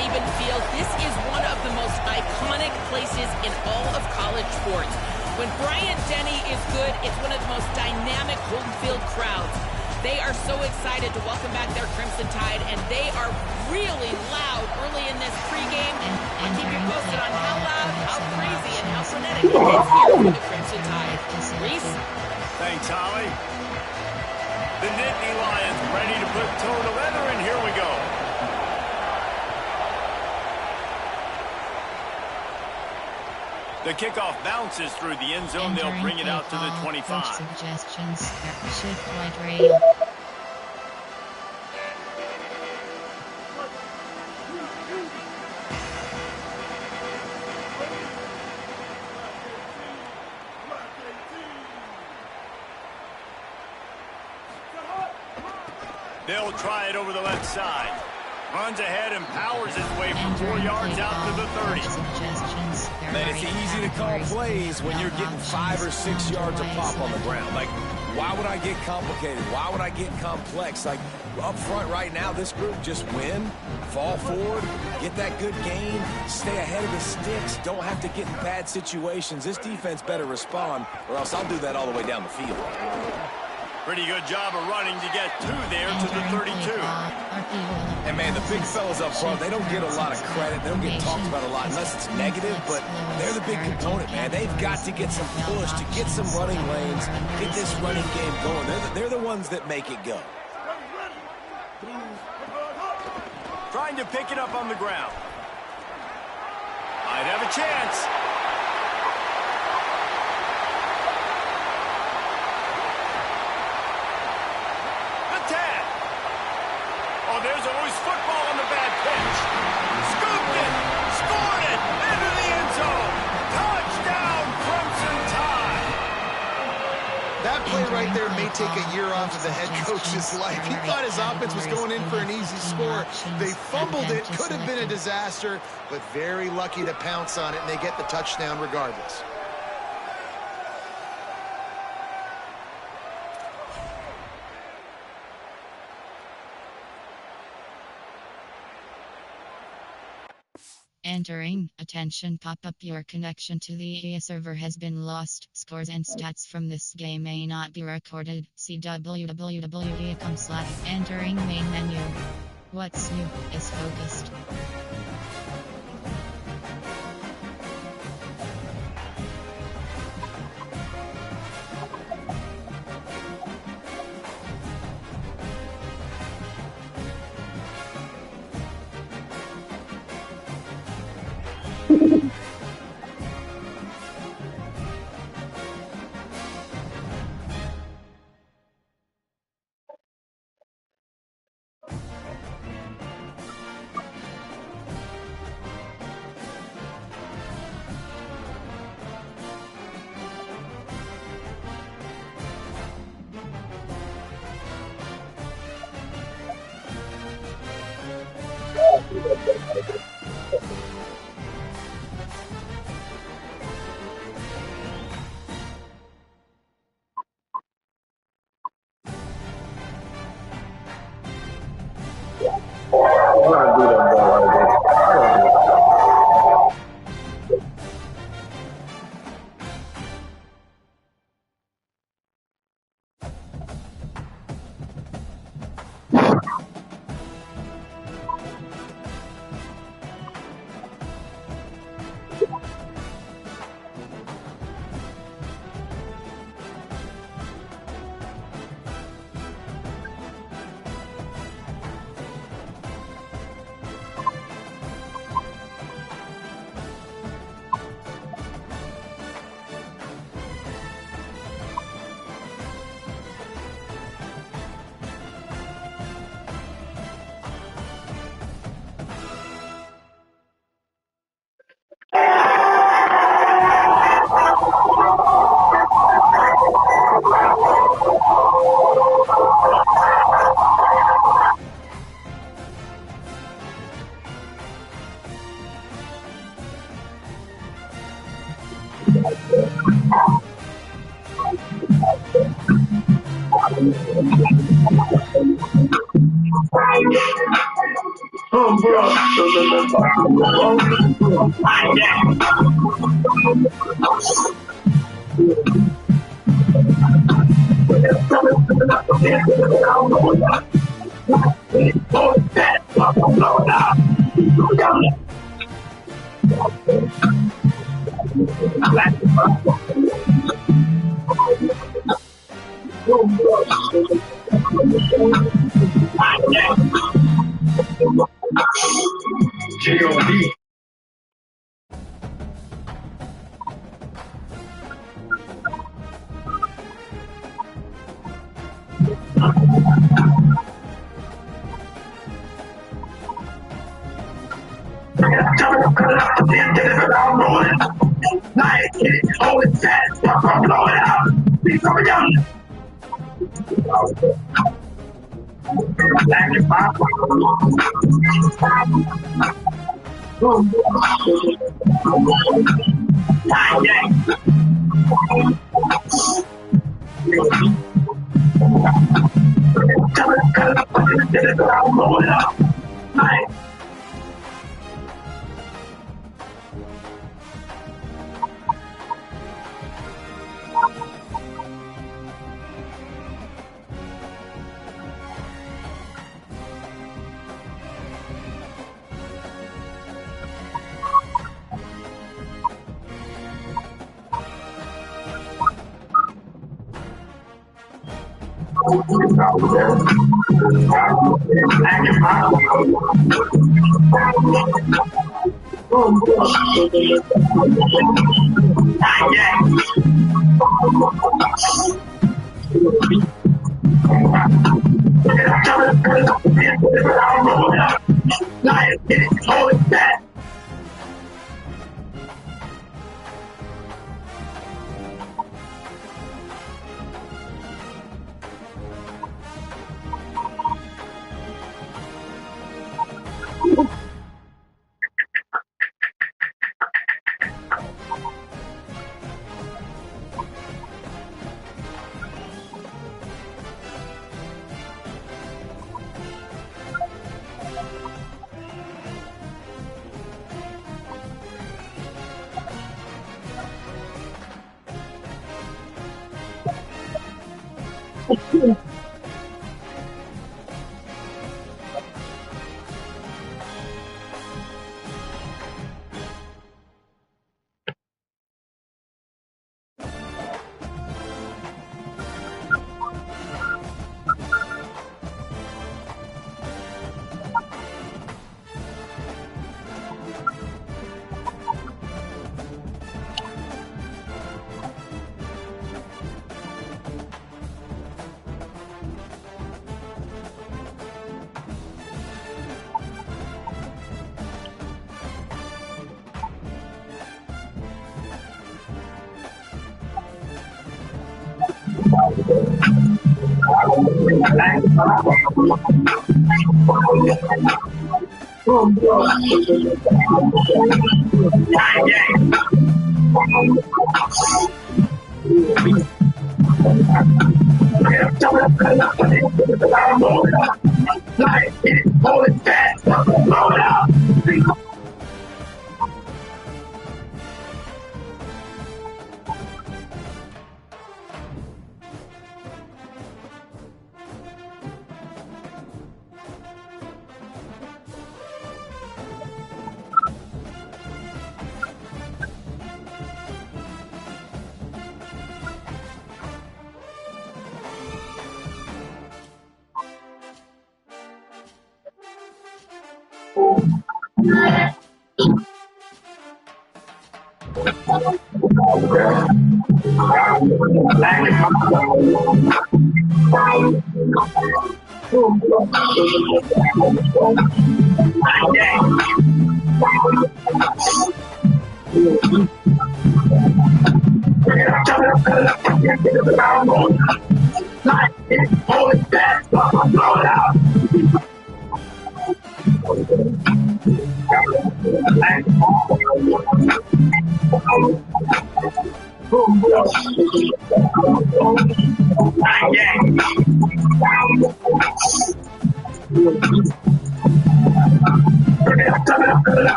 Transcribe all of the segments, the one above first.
Saban Field. This is one of the most iconic places in all of college sports. When Bryant-Denny is good, it's one of the most dynamic home field crowds. They are so excited to welcome back their Crimson Tide, and they are really loud early in this pregame. I'll keep you posted on how loud, how crazy, and how frenetic it gets here for the Crimson Tide. Reese? Thanks, Holly. The Nittany Lions ready to put toe to leather, and here we go. The kickoff bounces through the end zone. They'll bring it out to the 25. Suggestions, shift right rail. They'll try it over the left side. Runs ahead and powers his way from 4 yards out to the 30. Man, it's easy to call plays when you're getting 5 or 6 yards a pop on the ground. Like, why would I get complicated? Why would I get complex? Like, up front right now, this group just win, fall forward, get that good gain, stay ahead of the sticks, don't have to get in bad situations. This defense better respond, or else I'll do that all the way down the field. Pretty good job of running to get 2 there to the 32. And man, the big fellas up front, they don't get a lot of credit. They don't get talked about a lot unless it's negative, but they're the big component, man. They've got to get some push, to get some running lanes, get this running game going. They're the ones that make it go. Trying to pick it up on the ground. Might have a chance. There's always football on the bad pitch. Scooped it, scored it, into the end zone. Touchdown, Crimson Tide. That play right there may take a year off of the head coach's life. He thought his offense was going in for an easy score. They fumbled it, could have been a disaster, but very lucky to pounce on it, and they get the touchdown regardless. Entering, attention, pop up. Your connection to the EA server has been lost. Scores and stats from this game may not be recorded. See www.ea.com/entering main menu. What's new is focused. G.O.D.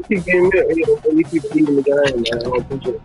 Keep getting it, you keep beating the game, man. I don't appreciate it.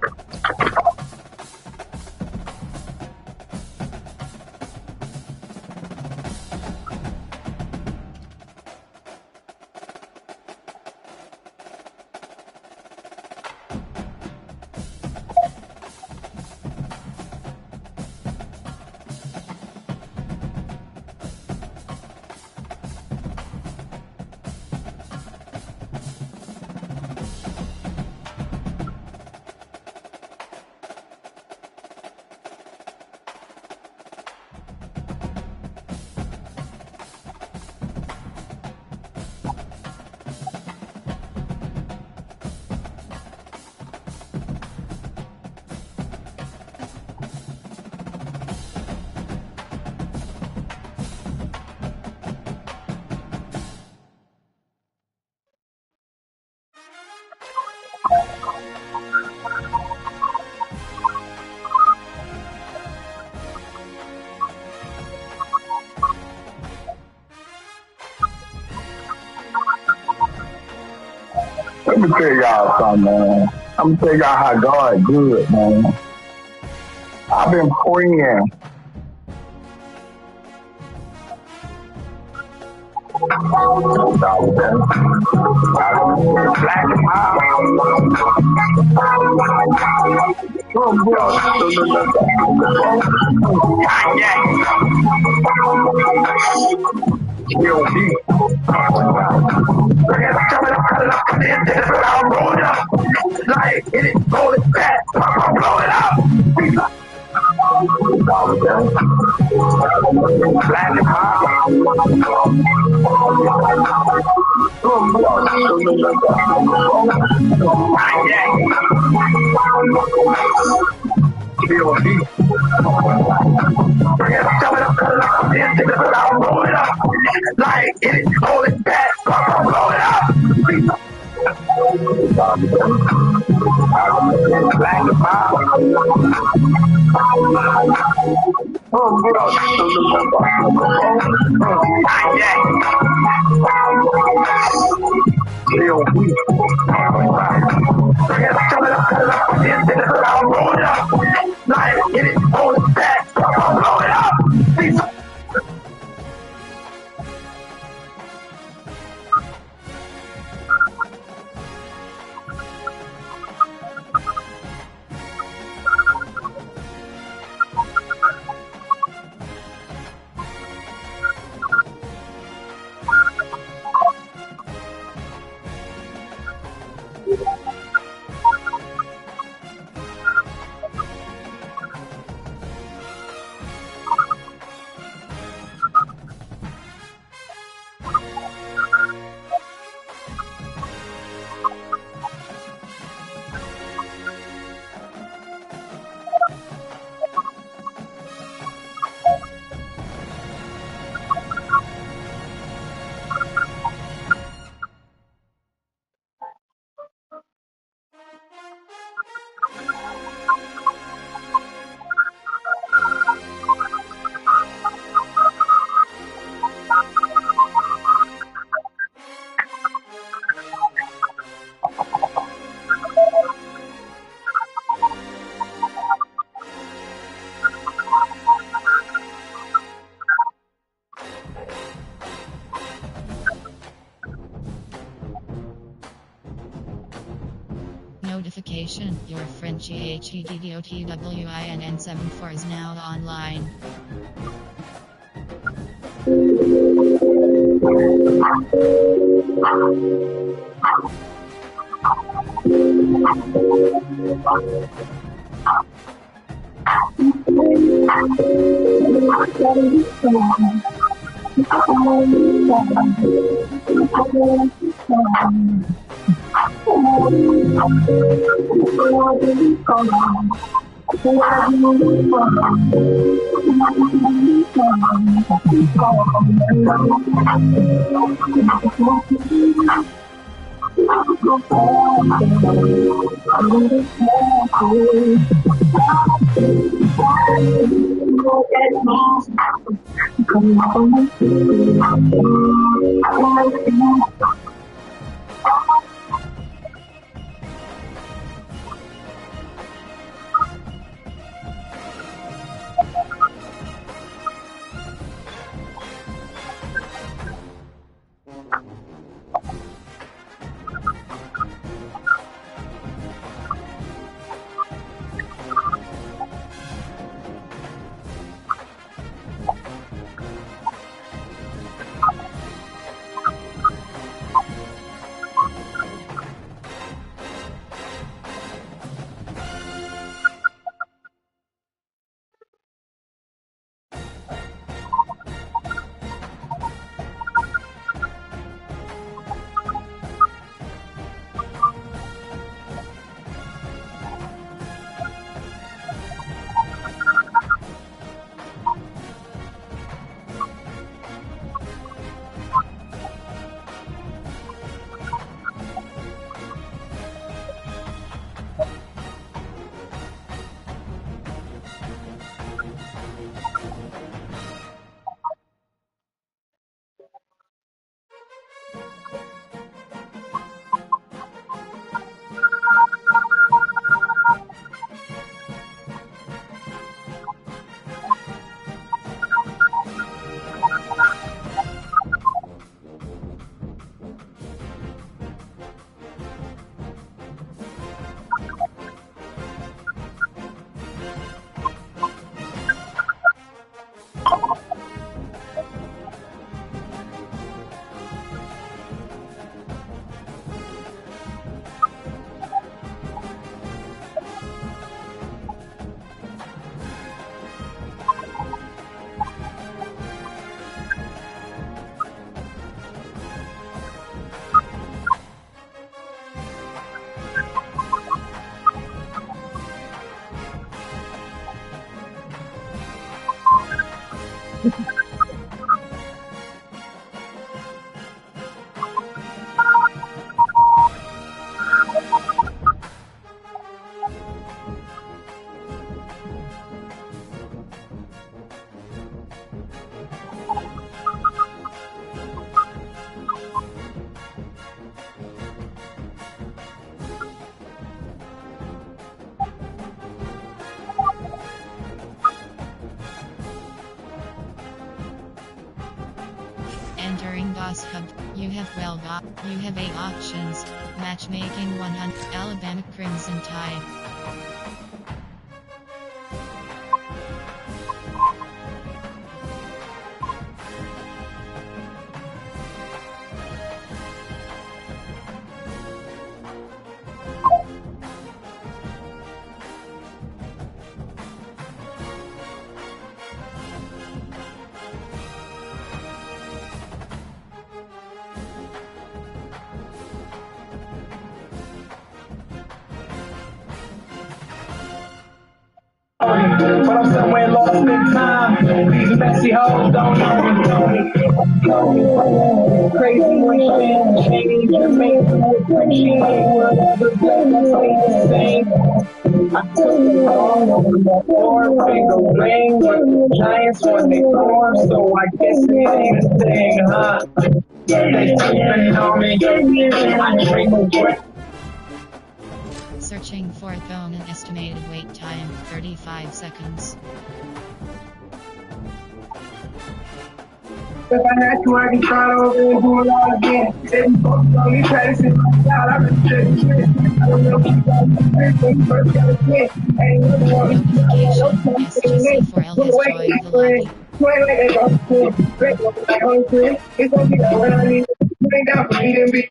Let me tell y'all something, man. I'm gonna tell y'all how God good, man. I've been praying. Black and like it, roll it back, blow it out. Black and like it, roll it back, blow it out. Black and like it, roll it back, blow it out. notification. Your friend GHEDDOTWINN74 is now online. Entering Boss Hub, you have 8 options. Matchmaking 100, Alabama Crimson Tide. But I'm somewhere lost in time. These messy hoes don't know me. Crazy when she change and make me when she ain't whatever, stay the same. I took the long over the 4-finger ring with the Giants when they form, so I guess it ain't a thing, huh? They sleeping on me. I dream of what. Searching for phone and estimated wait time 35 seconds. If I had to, I can start over and do it all again. If you focus on me, try to sit my out, I'm gonna take shit. I don't know if you got my when you first got a kid. Ain't nothing wrong with you. SG4L has joined the lobby. It's gonna be that when I need it. Ain't down for me to be.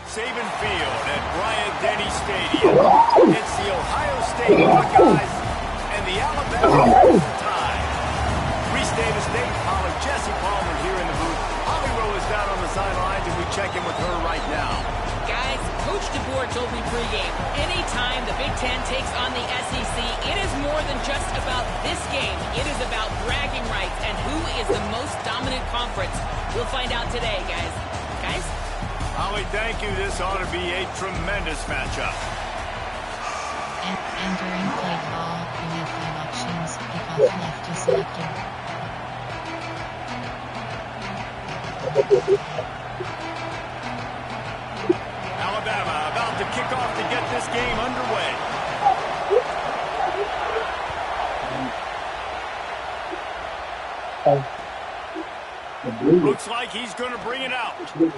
Saban Field at Bryant-Denny Stadium. It's the Ohio State Buckeyes and the Alabama Tide. Free State Holly, Jesse Palmer here in the booth. Holly Rowe is down on the sidelines, and we check in with her right now. Guys, Coach DeBoer told me pregame, anytime the Big Ten takes on the SEC, it is more than just about this game. It is about bragging rights and who is the most dominant conference. We'll find out today, guys. Guys? Holly, thank you. This ought to be a tremendous matchup. Entering play call, you have 5 options. Pick off left is selected. Alabama about to kick off to get this game underway. Looks like he's going to bring it out. Pulled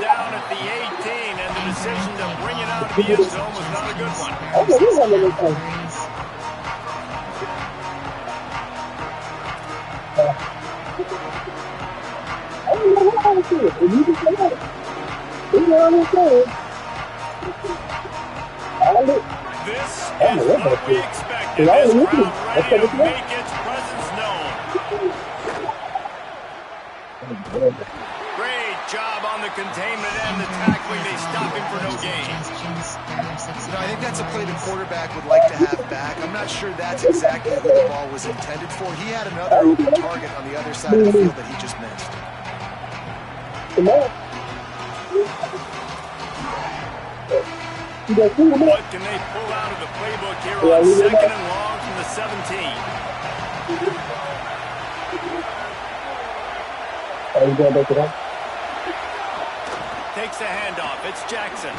down at the 18, and the decision to bring it out of the end zone was not a good one. This is what we expected. This crowd ready to make its presence known. Great job on the containment and the tackling. They stop him for no gain. I think that's a play the quarterback would like to have back. I'm not sure that's exactly who the ball was intended for. He had another open target on the other side of the field that he just missed. What can they pull out of the playbook here on 2nd and long from the 17? Takes the handoff. It's Jackson.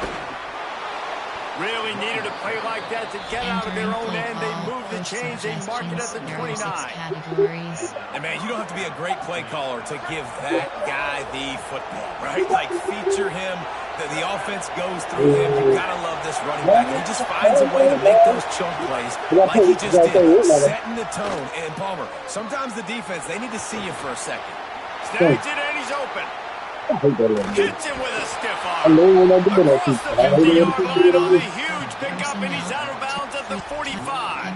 Really needed a play like that to get out of their own end. They move the chains. They mark it at the 29. And man, you don't have to be a great play caller to give that guy the football, right? Like feature him. The offense goes through him. You gotta love this running back. And he just finds a way to make those chunk plays like he just did, setting the tone. And Palmer, sometimes the defense, they need to see you for a second. Snags it and he's open. Hits him with a stiff arm. Across the 50-yard line on the huge pickup, and he's out of bounds at the 45.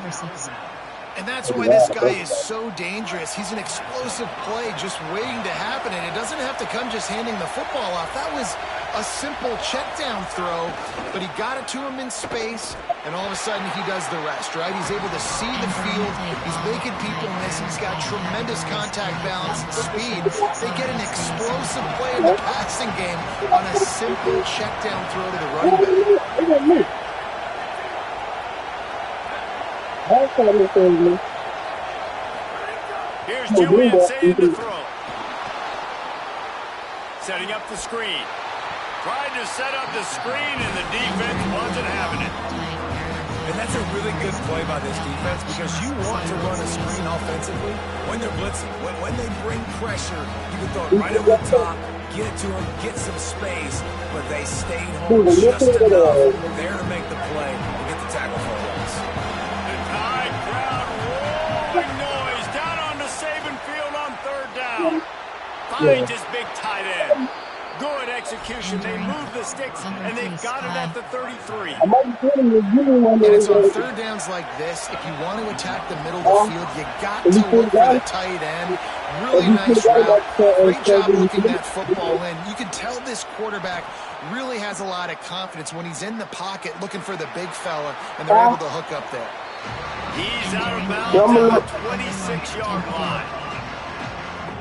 And that's why this guy is so dangerous. He's an explosive play just waiting to happen, and it doesn't have to come just handing the football off. That was a simple check down throw, but he got it to him in space, and all of a sudden he does the rest, right? He's able to see the field. He's making people miss. He's got tremendous contact balance and speed. They get an explosive play in the passing game on a simple check down throw to the running back. Here's Julian Sayin to throw. Setting up the screen. Tried to set up the screen, and the defense wasn't having it. And that's a really good play by this defense because you want to run a screen offensively when they're blitzing. When they bring pressure, you can throw it right over the top, get it to them, get some space, but they stayed home just enough there to make the play and get the tackle for a loss. The Tide crowd rolling noise down on the Saban Field on 3rd down. Finds his big tight end. Good execution. They move the sticks, and they've got it at the 33. And it's on 3rd downs like this. If you want to attack the middle of the field, you got to look for the tight end. Really nice route. Great job looking that football in. You can tell this quarterback really has a lot of confidence when he's in the pocket looking for the big fella, and they're able to hook up there. He's out of bounds at the 26-yard line.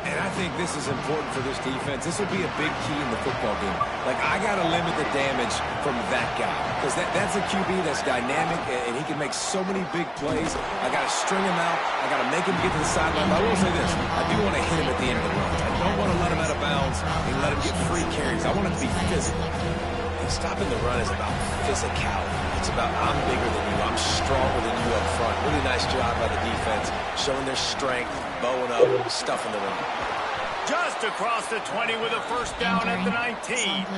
And I think this is important for this defense. This will be a big key in the football game. Like, I got to limit the damage from that guy because that's a QB that's dynamic, and he can make so many big plays. I got to string him out. I got to make him get to the sideline. But I will say this. I do want to hit him at the end of the run. I don't want to let him out of bounds and let him get free carries. I want him to be physical. And Stopping the run is about physicality. It's about I'm bigger than you, I'm stronger than you up front. Really nice job by the defense, showing their strength, bowing up, stuffing the run. Just across the 20 with a first down at the 19.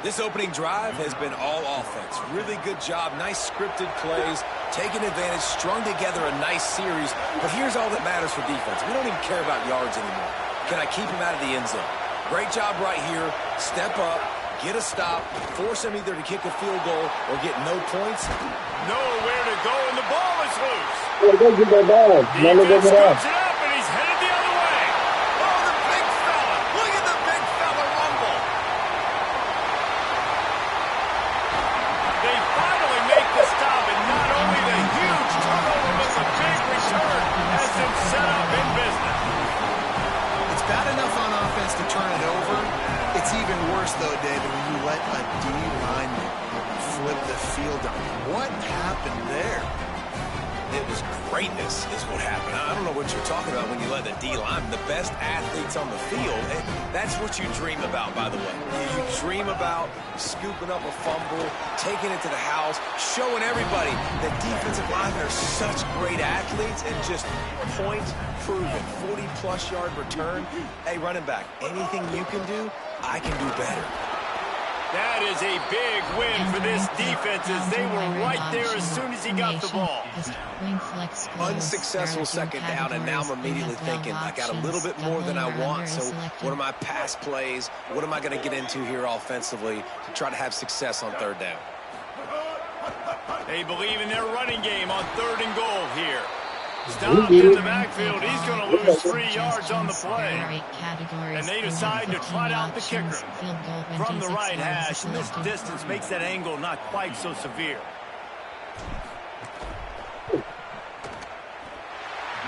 This opening drive has been all offense. Really good job, nice scripted plays, taking advantage, strung together a nice series. But here's all that matters for defense. We don't even care about yards anymore. Can I keep him out of the end zone? Great job right here. Step up, get a stop, force him either to kick a field goal or get no points. Nowhere to go, and the ball is loose. Go get that ball. Defense scoops it up, and he's headed the other way. Oh, the big fella. Look at the big fella rumble. They finally make the stop, and not only the huge turnover, but the big return has them set up in business. It's bad enough on offense to turn it over. It's even worse, though, David, when you let a D lineman flip the field on you. What happened there? It was greatness is what happened. I don't know what you're talking about when you let the D-line, the best athletes on the field. That's what you dream about, by the way. You dream about scooping up a fumble, taking it to the house, showing everybody that defensive linemen are such great athletes and just point proven. 40-plus yard return. Hey, running back, anything you can do, I can do better. That is a big win for this defense as they were right there as soon as he got the ball. Unsuccessful second down, and now I'm immediately thinking I got a little bit more than I want, so what are my pass plays? What am I going to get into here offensively to try to have success on third down? They believe in their running game on 3rd and goal here. Stopped in the backfield. He's going to lose 3 yards on the play. And they decide to trot out the kicker from the right hash. And this distance makes that angle not quite so severe.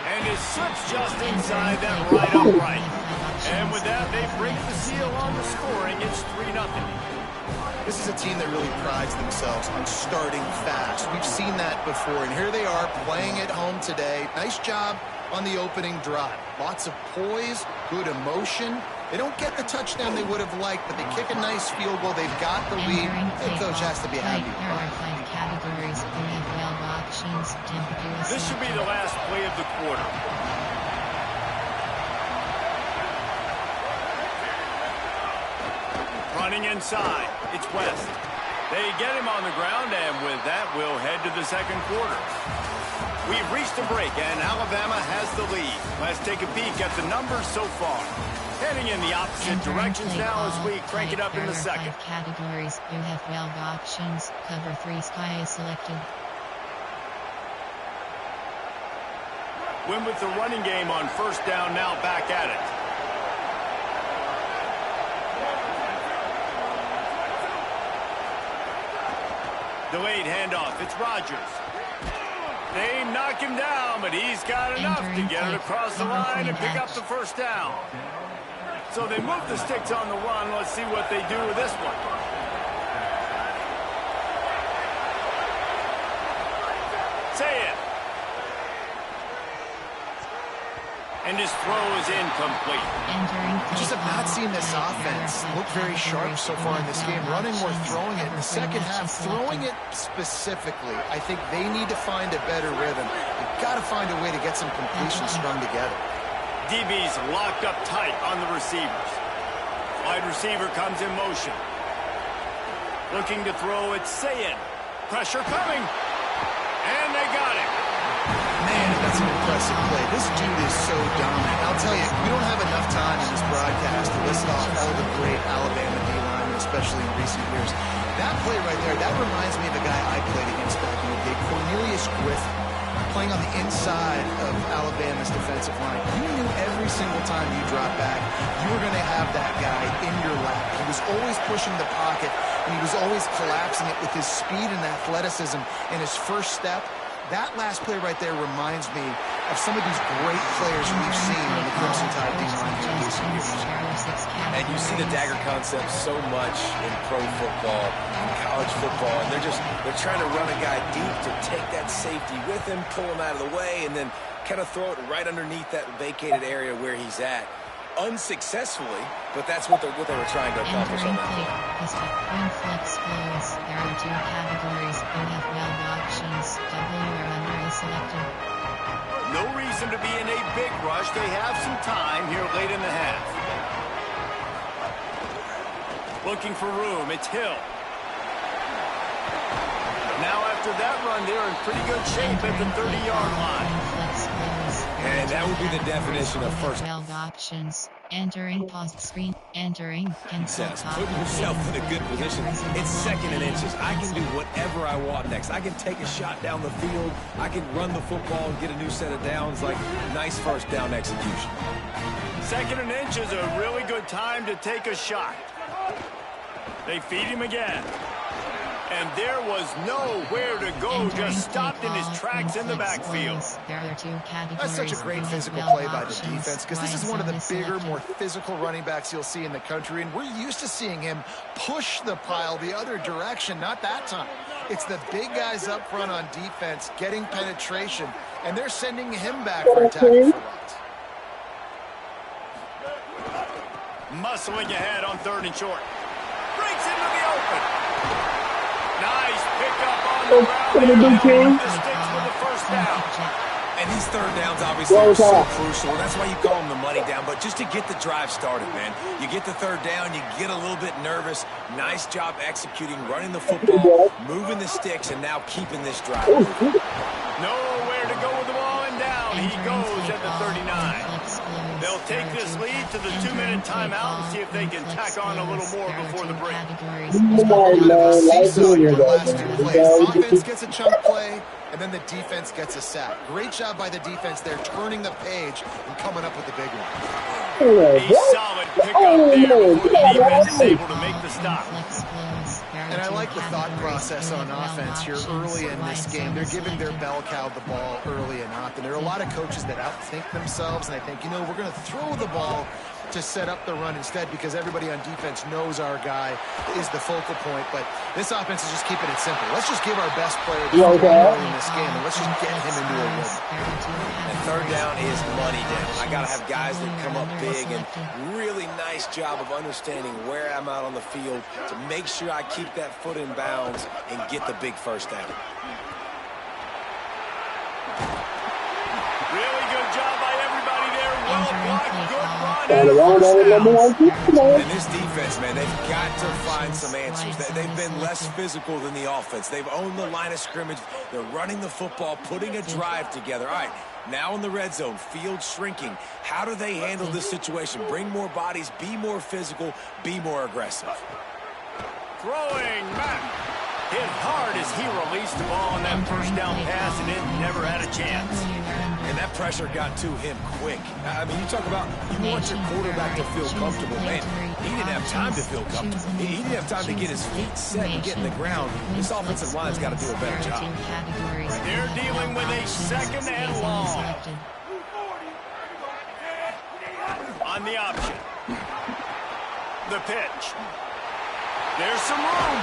And it slips just inside that right upright. And with that, they break the seal on the scoring. It's 3-0. This is a team that really prides themselves on starting fast. We've seen that before, and here they are playing at home today. Nice job on the opening drive. Lots of poise, good emotion. They don't get the touchdown they would have liked, but they kick a nice field goal. They've got the lead. The coach has to be happy. This should be the last play of the quarter. Running inside, it's West. They get him on the ground, and with that, we'll head to the second quarter. We've reached a break, and Alabama has the lead. Let's take a peek at the numbers so far. Heading in the opposite directions now as we crank it up in the second. Categories, you have 12 options, cover 3 sky is selected. Win with the running game on first down, now back at it. Delayed handoff, it's Rodgers. They knock him down, but he's got enough to get it across the line and pick up the first down. So they move the sticks on the run. Let's see what they do with this one. Say it. And his throw is incomplete. I just have not seen this offense look very sharp so far in this game. Running or throwing it. In the second half, throwing it specifically, I think they need to find a better rhythm. They've got to find a way to get some completions strung together. DB's locked up tight on the receivers. Wide receiver comes in motion. Looking to throw, it's Sayin. Pressure coming. And they got it. Man, that's an impressive play. This dude is so dominant. I'll tell you, we don't have enough time in this broadcast to list off all the great Alabama D-linemen, especially in recent years. That play right there, that reminds me of a guy I played against back in the day, Cornelius Griffin, playing on the inside of Alabama's defensive line. You knew every single time you dropped back, you were going to have that guy in your lap. He was always pushing the pocket, and he was always collapsing it with his speed and athleticism in his first step. That last play right there reminds me of some of these great players we've seen in the Crimson Tide D-line in recent years. And you see the dagger concept so much in pro football, in college football, and they're trying to run a guy deep to take that safety with him, pull him out of the way, and then kind of throw it right underneath that vacated area where he's at. unsuccessfully, but that's what they were trying to accomplish on that play. Point flex flows. There are 2 categories. NFL options. Double or under is selected. No reason to be in a big rush. They have some time here late in the half. Looking for room. It's Hill. Now after that run, they're in pretty good shape at the 30-yard line. And that would be the definition of first. 12 options. Entering post screen. Entering. Success. Putting yourself in a good position. It's 2nd and inches. I can do whatever I want next. I can take a shot down the field. I can run the football and get a new set of downs. Like, nice first down execution. 2nd and inch is a really good time to take a shot. They feed him again. And there was nowhere to go, just stopped in his tracks in the backfield. That's such a great physical play by the defense, because this is one of the bigger, more physical running backs you'll see in the country, and we're used to seeing him push the pile the other direction. Not that time. It's the big guys up front on defense getting penetration, and they're sending him back for a tackle for loss. Muscling ahead on 3rd and short. Breaks into the open. Nice pickup on the ground. The sticks with the first down. And these 3rd downs obviously are so crucial. That's why you call them the money down. But just to get the drive started, man. You get the 3rd down, you get a little bit nervous. Nice job executing, running the football, moving the sticks, and now keeping this drive. Nowhere to go with the ball, and down he goes at the 39. They'll take this lead to the 2-minute timeout and see if they can tack on a little more before the break. Offense gets a chunk play, and then the defense gets a sack. Great job by the defense there, turning the page and coming up with the big one. A solid pickup there before the defense is able to make the stop. And I like the thought process on offense here early in this game. They're giving their bell cow the ball early and often. There are a lot of coaches that outthink themselves, and I think, we're going to throw the ball to set up the run instead, because everybody on defense knows our guy is the focal point. But this offense is just keeping it simple. Let's just give our best player the ball early in this game, and let's just get him into a rhythm. And 3rd down is money down. I got to have guys that come up big, and really nice job of understanding where I'm out on the field to make sure I keep that foot in bounds and get the big first down. Really good job by everybody there. Well blocked, good run. And this defense, man, they've got to find some answers. They've been less physical than the offense. They've owned the line of scrimmage. They're running the football, putting a drive together. All right, now in the red zone, field shrinking. How do they handle this situation? Bring more bodies, be more physical, be more aggressive. Throwing back. Hit hard as he released the ball on that first down pass, and it never had a chance. And that pressure got to him quick. I mean, you talk about you want your quarterback to feel comfortable. Man, he didn't have time to feel comfortable. He didn't have time to get his feet set and get in the ground. This offensive line's got to do a better job. They're dealing with a 2nd and long. On the option. The pitch. There's some room.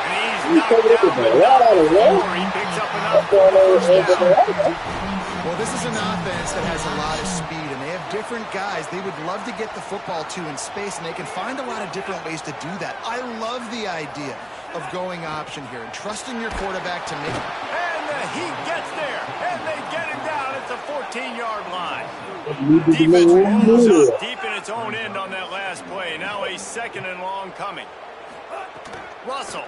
And he's knocked down, but not before he picks up enough for the first down. Well, this is an offense that has a lot of speed, and they have different guys they would love to get the football to in space, and they can find a lot of different ways to do that. I love the idea of going option here and trusting your quarterback to make it. And the heat gets there, and they get him down at the 14-yard line. Defense rolls up deep in its own end on that last play. Now a 2nd and long coming. Russell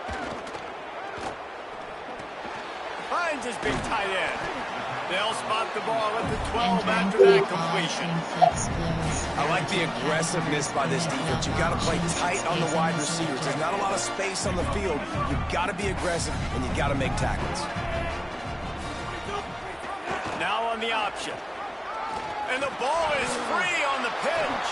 finds his big tight end. They'll spot the ball at the 12 after that completion. I like the aggressiveness by this defense. You've got to play tight on the wide receivers. There's not a lot of space on the field. You've got to be aggressive, and you've got to make tackles. Now on the option. And the ball is free on the pitch.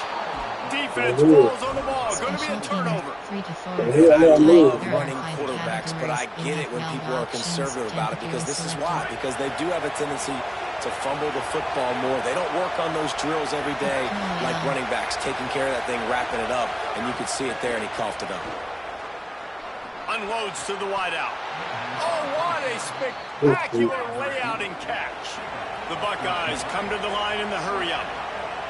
Defense falls on the ball. Going to be a turnover. I love running quarterbacks, but I get it when people are conservative about it, because this is why. Because they do have a tendency to fumble the football more. They don't work on those drills every day like running backs, taking care of that thing, wrapping it up, and you could see it there, and he coughed it up. Unloads to the wideout. Oh, what a spectacular layout and catch. The Buckeyes come to the line in the hurry-up.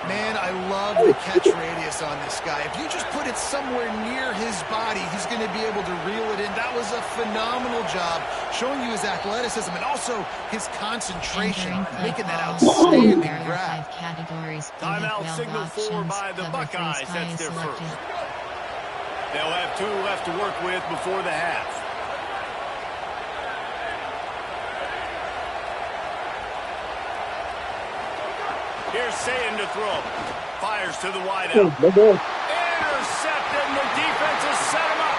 Man, I love the catch radius on this guy. If you just put it somewhere near his body, he's going to be able to reel it in. That was a phenomenal job, showing you his athleticism and also his concentration, making that outstanding grab. Timeout signal for by the Buckeyes. That's their first. They'll have 2 left to work with before the half. Here's Sayin to throw. Fires to the wideout. Intercepted, and the defense has set him up.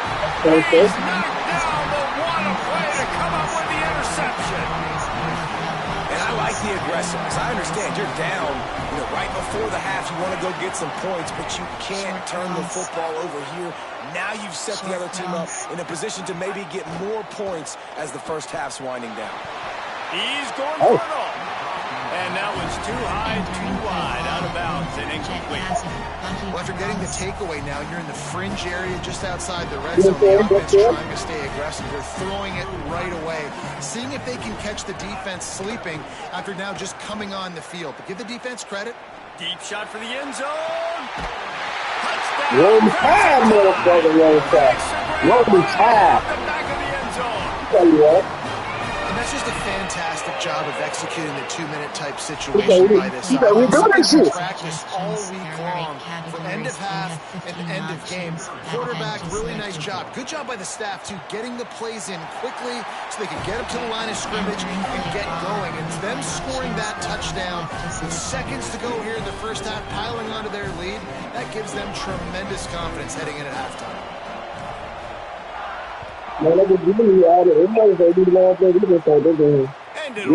He's knocked down, but what a play to come up with the interception. And I like the aggressiveness. I understand you're down, right before the half. You want to go get some points, but you can't turn the football over here. Now you've set the other team up in a position to maybe get more points as the first half's winding down. He's going for it all. And now it's too high, too wide, out of bounds, and incomplete. Well, after getting the takeaway now, you're in the fringe area just outside the red zone. The offense trying to stay aggressive. They're throwing it right away, seeing if they can catch the defense sleeping after now just coming on the field. But give the defense credit. Deep shot for the end zone. Touchdown. Roll time, motherfucker, roll time. Roll time. The back of the end zone. Tell you what. And that's just a fantastic job of executing the 2-minute type situation by this offense. Practice all week long, from end of half and end of game. Quarterback, really nice job. Good job by the staff, too, getting the plays in quickly so they can get up to the line of scrimmage and get going. And them scoring that touchdown with seconds to go here in the first half, piling onto their lead, that gives them tremendous confidence heading in at halftime. And it'll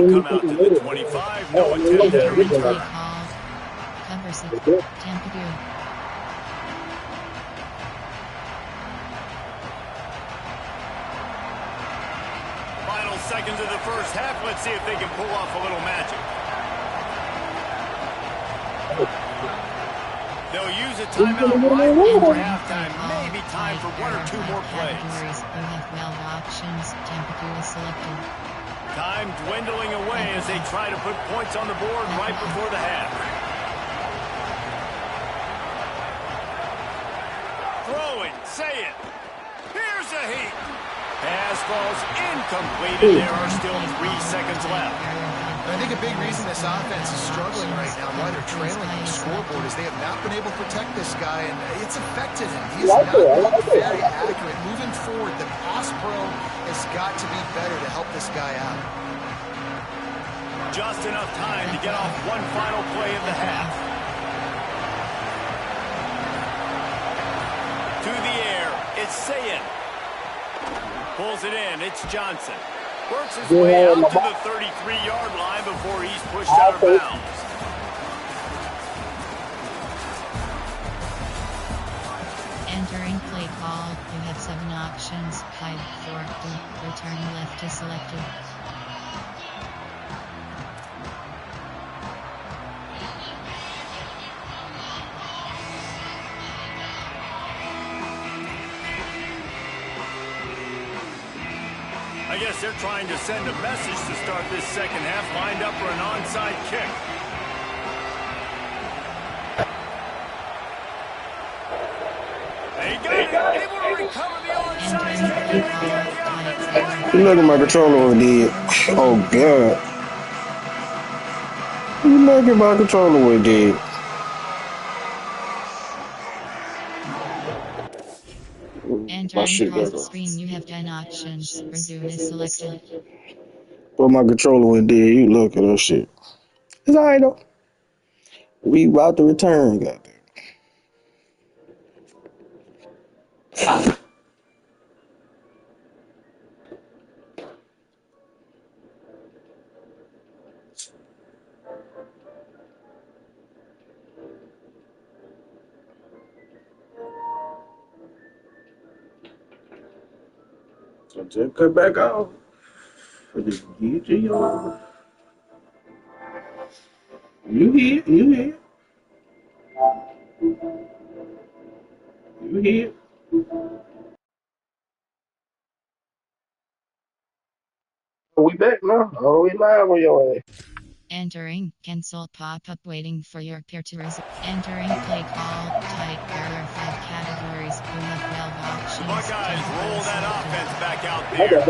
come out to the 25. No attempt at a return. Final seconds of the first half. Let's see if they can pull off a little magic. They'll use a timeout right before halftime. Maybe time for 1 or 2 more plays. Time dwindling away as they try to put points on the board right before the half. Throwing, say it. Here's a heat. Pass falls incomplete, and there are still 3 seconds left. I think a big reason this offense is struggling right now, why they're trailing on the scoreboard, is they have not been able to protect this guy, and it's affected him. He's not very accurate. Moving forward, the pass pro has got to be better to help this guy out. Just enough time to get off one final play of the half. To the air, it's Sayin. Pulls it in, it's Johnson. Works his way out to the 33-yard line before he's pushed out of bounds. Entering play call, you have 7 options. Hide, fork, return left is selected. I guess they're trying to send a message to start this second half, lined up for an onside kick. They got it, able to recover the onside kick. Look at my controller over there. Oh, God. Look at my controller over there. Entering pause screen, you have 10 options. Resume is selected. Put my controller in there. You look at that shit. It's alright though. We about to return, goddamn. So just cut back off. For the GG. You here. We back now. Oh, we live on your ass. Entering, cancel pop-up waiting for your peer to resume. Entering, play call, type. There are 5 categories. NFL options. Buckeyes roll that offense back out there.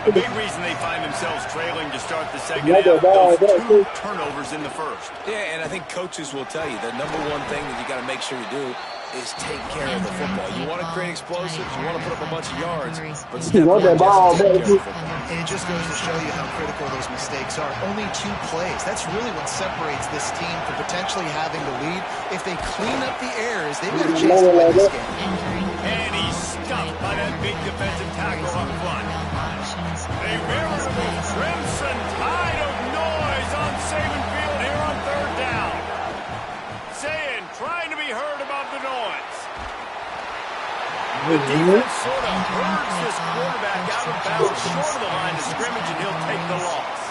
A big reason they find themselves trailing to start the second half, those 2 turnovers in the first. Yeah, and I think coaches will tell you the number one thing that you got to make sure you do is take care of the football. You want to create explosives, you want to put up a bunch of yards, but step one, just take care of the football. It just goes to show you how critical those mistakes are. Only 2 plays. That's really what separates this team from potentially having the lead. If they clean up the errors, they've got a chance to win this game. And he's stuffed by that big defensive tackle up front. A veritable crimson tide of noise on Saban Field here on 3rd down. Saying, trying to be heard above the noise. The defense sort of hurts this quarterback out of bounds short of the line of scrimmage, and he'll take the loss.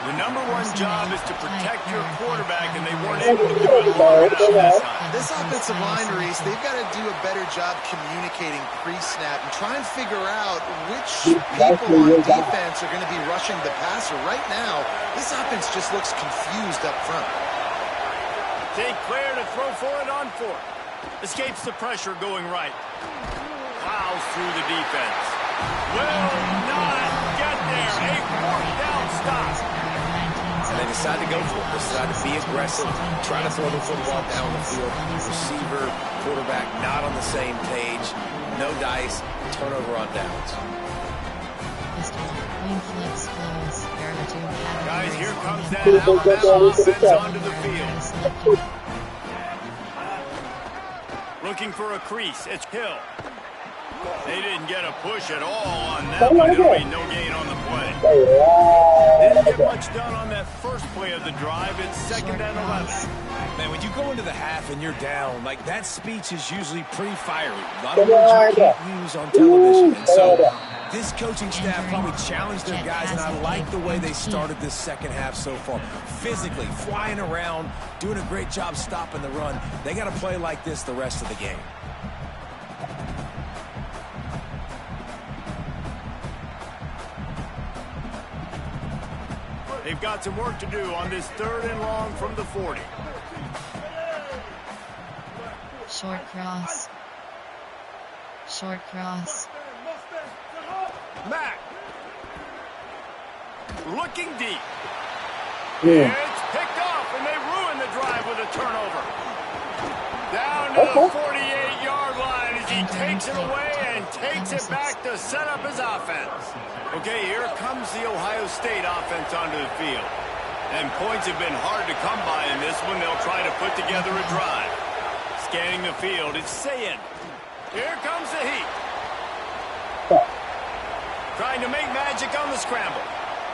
The number 1 job is to protect your quarterback, and they weren't able to do it long enough this time. This offensive line, Reese, they've got to do a better job communicating pre-snap and try and figure out which people on defense are going to be rushing the passer. Right now, this offense just looks confused up front. Take clear to throw for it on 4th. Escapes the pressure going right. Plows through the defense. Will not get there. A 4th down stop. And they decide to go for it. They decide to be aggressive, try to throw the football down the field. Receiver, quarterback not on the same page. No dice. Turnover on downs. Guys, here comes that Alabama offense onto the field. Looking for a crease. It's Hill. They didn't get a push at all on that one. It'll be no gain on the play. Didn't get much done on that first play of the drive. It's 2nd and 11. Man, when you go into the half and you're down, like that speech is usually pretty fiery. A lot of words you can't use on television. And so this coaching staff probably challenged their guys, and I like the way they started this second half so far. Physically, flying around, doing a great job stopping the run. They got to play like this the rest of the game. They've got some work to do on this 3rd and long from the 40. Short cross. Short cross. Mack. Looking deep. Yeah. It's picked off, and they ruin the drive with a turnover. Down to the 48-yard line as he takes it away and takes it back to set up his offense. Okay, here comes the Ohio State offense onto the field. And points have been hard to come by in this one. They'll try to put together a drive. Scanning the field, it's Sayin. Here comes the heat. Trying to make magic on the scramble.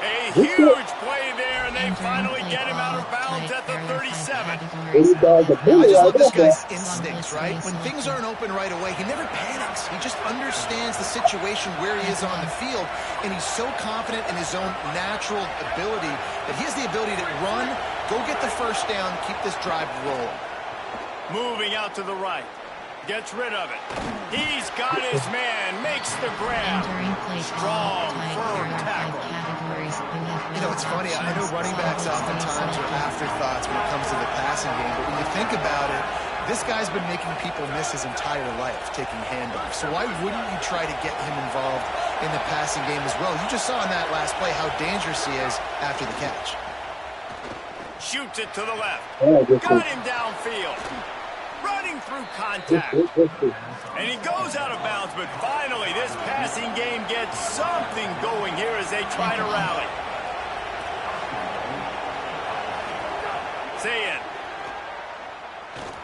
A huge play there, and they finally get him out of bounds at the 37. I just love this guy's instincts, right? When things aren't open right away, he never panics. He just understands the situation where he is on the field, and he's so confident in his own natural ability that he has the ability to run, go get the first down, keep this drive rolling. Moving out to the right. Gets rid of it. He's got his man. Makes the grab. Strong, firm tackle. You know, it's funny. I know running backs oftentimes are afterthoughts when it comes to the passing game, but when you think about it, this guy's been making people miss his entire life taking handoffs. So why wouldn't you try to get him involved in the passing game as well? You just saw in that last play how dangerous he is after the catch. Shoots it to the left. Got him downfield. Running through contact. And he goes out of bounds, but finally this passing game gets something going here as they try to rally. Sayin.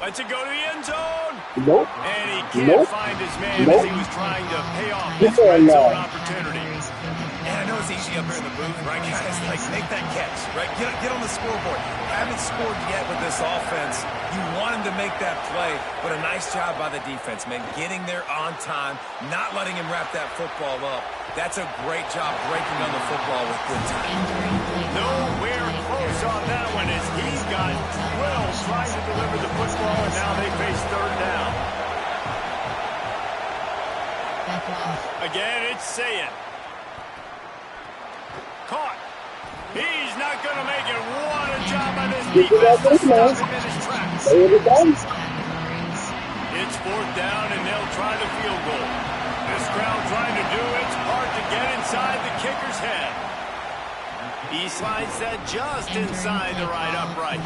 Lets it go to the end zone. Nope. And he can't find his man as he was trying to pay off this red zone opportunity. And I know it's easy up here in the booth, right, guys? Like, make that catch, right? Get on the scoreboard. Haven't scored yet with this offense. You want him to make that play, but a nice job by the defense, man. Getting there on time, not letting him wrap that football up. That's a great job breaking on the football with good time. Nowhere close on that one as he's got 12 trying to deliver the football, and now they face 3rd down. Again, it's Sayin. Caught. He's not going to make it. What a job by this defense to stop him in his tracks. It's fourth down, and they'll try the field goal. This crowd trying to do its part to get inside the kicker's head. He slides that just inside the right upright.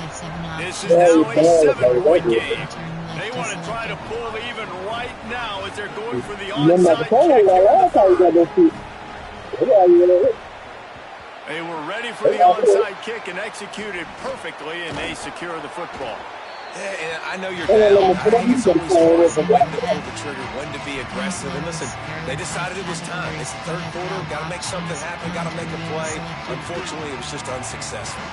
This is now a 7-point game. They want to try to pull even right now as they're going for the onside kick here in the third. They were ready for the onside kick and executed perfectly, and they secure the football. Yeah, and I know you're down. I think it's always hard when to pull the trigger, when to be aggressive. And listen, they decided it was time. It's the third quarter. Got to make something happen. Got to make a play. Unfortunately, it was just unsuccessful.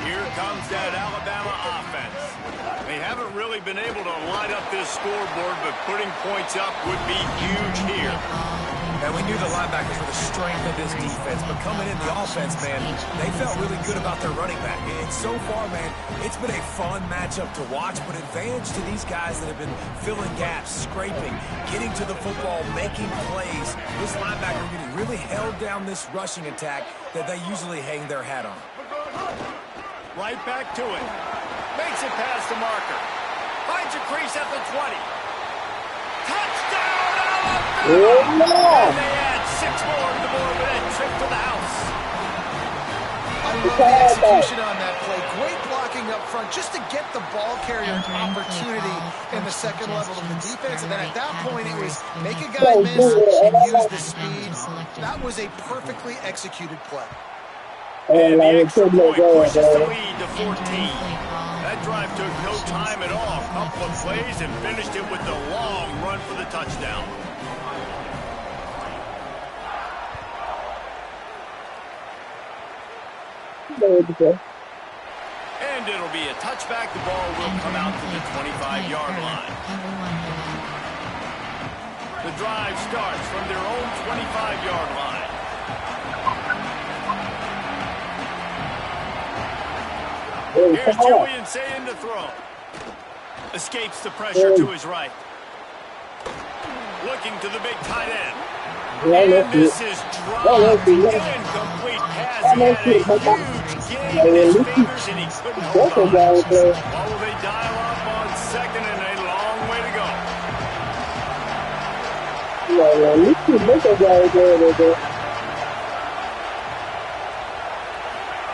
Here comes that Alabama offense. They haven't really been able to line up this scoreboard, but putting points up would be huge here. And we knew the linebackers were the strength of this defense, but coming in the offense, man, they felt really good about their running back. And so far, man, it's been a fun matchup to watch, but advantage to these guys that have been filling gaps, scraping, getting to the football, making plays. This linebacker really held down this rushing attack that they usually hang their hat on. Right back to it. Makes it past the marker. Finds a crease at the 20. Touchdown, Alabama! And they add 6 more to the board with a trip to the house. I love the execution on that play. Great blocking up front just to get the ball carrier an opportunity in the second level of the defense. And then at that point, it was make a guy miss and use the speed. That was a perfectly executed play. And the extra point pushes the lead to 14. That drive took no time at all. A couple of plays and finished it with the long run for the touchdown. And it'll be a touchback. The ball will come out to the 25-yard line. The drive starts from their own 25-yard line. Here's Julian Sayin to throw. Escapes the pressure to his right. Looking to the big tight end. And this is dropped. Incomplete pass. He had a huge game in his fingers, and he couldn't hold on. Well, they dial up on second, and a long way to go.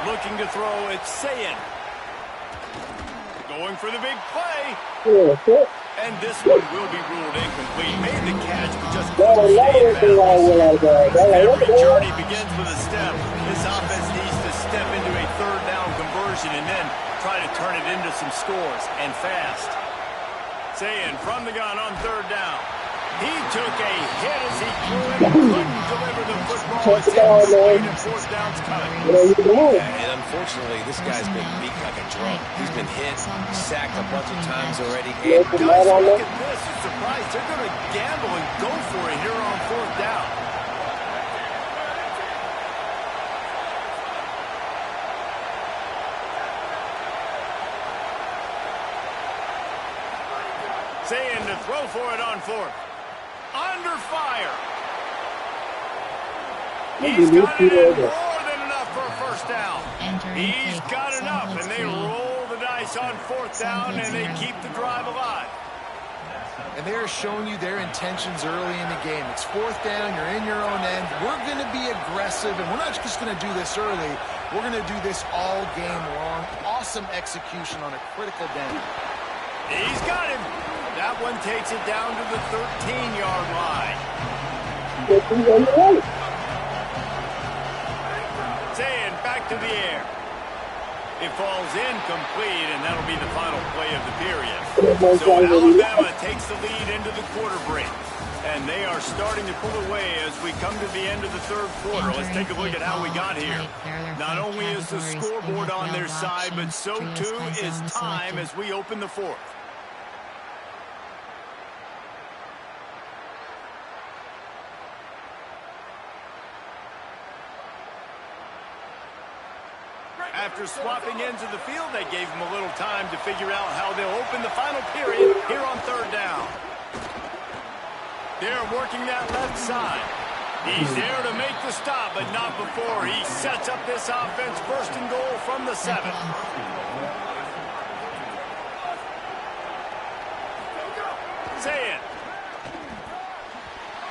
Looking to throw, it's Sayin. Going for the big play. And this one will be ruled incomplete. Made the catch, but just couldn't stay in bounds. Every journey begins with a step. This offense needs to step into a third down conversion and then try to turn it into some scores, and fast. Sayin from the gun on third down. He took a hit as he threw it. Couldn't deliver the football. It's incomplete, and fourth down's coming. And unfortunately, this guy's been beat like a drum. He's been hit, sacked a bunch of times already. And guys, look at this. It's surprised. They're going to gamble and go for it here on fourth down. Sayin to throw for it on fourth. Under fire. He's got it in more than enough for a first down. He's got enough, and they roll the dice on fourth down, and they keep the drive alive. And they are showing you their intentions early in the game. It's fourth down, you're in your own end. We're going to be aggressive, and we're not just going to do this early. We're going to do this all game long. Awesome execution on a critical down. He's got him. That one takes it down to the 13-yard line. Sayin back to the air. It falls incomplete, and that'll be the final play of the period. So Alabama takes the lead into the quarter break. And they are starting to pull away as we come to the end of the third quarter. Let's take a look at how we got here. Not only is the scoreboard on their side, but so too is time as we open the fourth. After swapping ends of the field, they gave them a little time to figure out how they'll open the final period here on third down. They're working that left side. He's there to make the stop, but not before he sets up this offense. First and goal from the 7. Say it.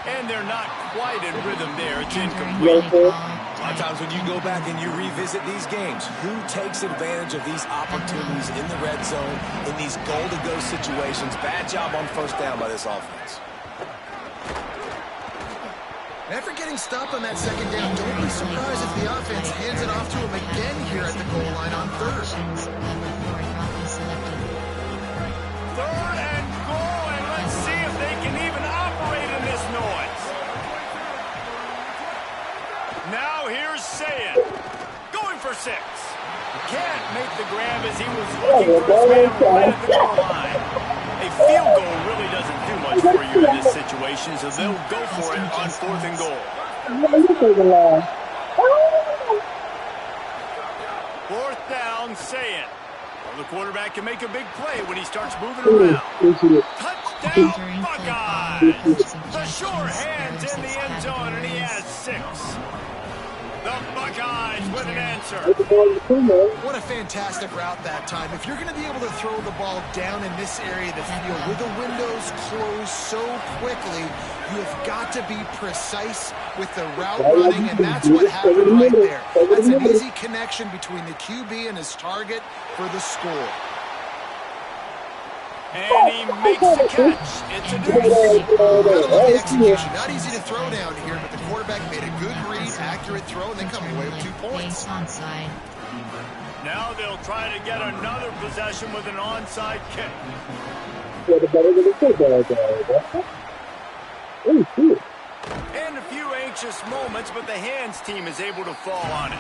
And they're not quite in rhythm there. It's incomplete. A lot of times when you go back and you revisit these games, who takes advantage of these opportunities in the red zone, in these goal-to-go situations? Bad job on first down by this offense. After getting stopped on that second down, don't be surprised if the offense hands it off to him again here at the goal line on third. Third and goal, and let's see if they can even operate in this noise. Now here's Sayed, going for 6. Can't make the grab as he was looking for his man right at the goal line. A field goal really doesn't do much for you in this situation, so they'll go for it on 4th and goal. 4th down, Sayed. Well, the quarterback can make a big play when he starts moving around. Touchdown, Buckeyes! The sure hands in the end zone, and he has 6. The Buckeyes with an answer. What a fantastic route that time. If you're going to be able to throw the ball down in this area of the field with the windows closed so quickly, you have got to be precise with the route running, and that's what happened right there. That's an easy connection between the QB and his target for the score. And he makes the catch. It's a deuce. Gotta love the execution. Not easy to throw down here, but the quarterback made a good read, accurate throw, and they come away with 2 points. Now they'll try to get another possession with an onside kick. And a few anxious moments, but the hands team is able to fall on it.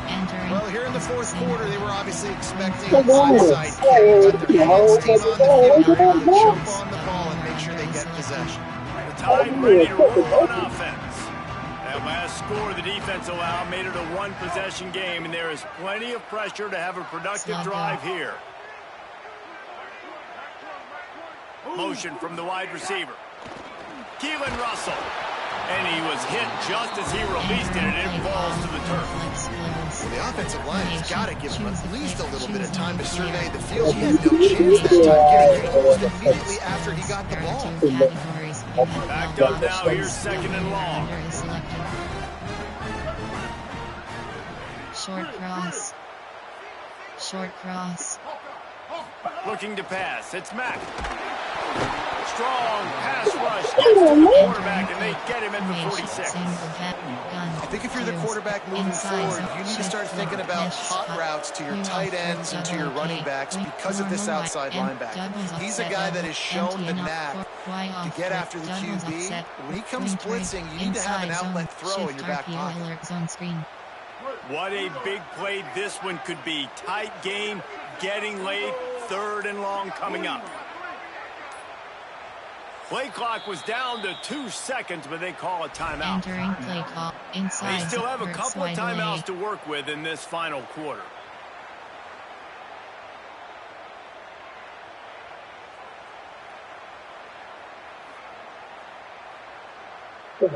Well, here in the 4th quarter, they were obviously expecting an onside kick, but the hands team on the field are able to jump on the ball and make sure they get possession. The Tide ready to roll on offense. That last score the defense allowed made it a 1-possession game, and there is plenty of pressure to have a productive drive here. Motion from the wide receiver. Keelan Russell. And he was hit just as he released it, and it falls to the turf. Well, the offensive line has got to give him at least a little bit of time to survey the field. He had no chance that time, getting hit almost immediately after he got the ball. Back up now, here's 2nd and long. Short cross. Short cross. Looking to pass, it's Mack. Strong pass rush gets to the quarterback, and they get him at the 46. I think if you're the quarterback moving forward, you need to start thinking about hot routes to your tight ends and to your running backs because of this outside linebacker. He's a guy that has shown the knack to get after the QB. When he comes blitzing, you need to have an outlet throw in your back pocket. What a big play this one could be. Tight game, getting late, 3rd and long coming up. Play clock was down to 2 seconds, but they call a timeout. Entering play clock inside. They still have a couple of timeouts to work with in this final quarter. The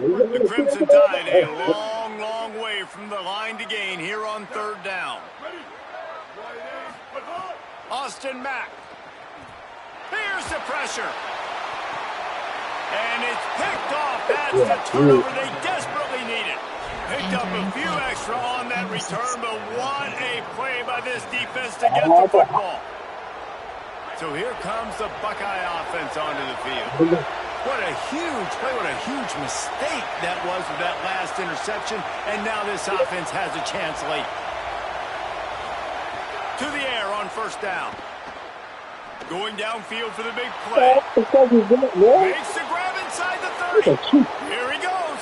Crimson Tide a long, long way from the line to gain here on 3rd down. Austin Mack. Here's the pressure. And it's picked off. That's the turnover they desperately needed. Picked up a few extra on that return, but what a play by this defense to get the football. So here comes the Buckeye offense onto the field. What a huge play, what a huge mistake that was with that last interception. And now this offense has a chance late. To the air on 1st down. Going downfield for the big play. Makes the grab inside the 30. Here he goes.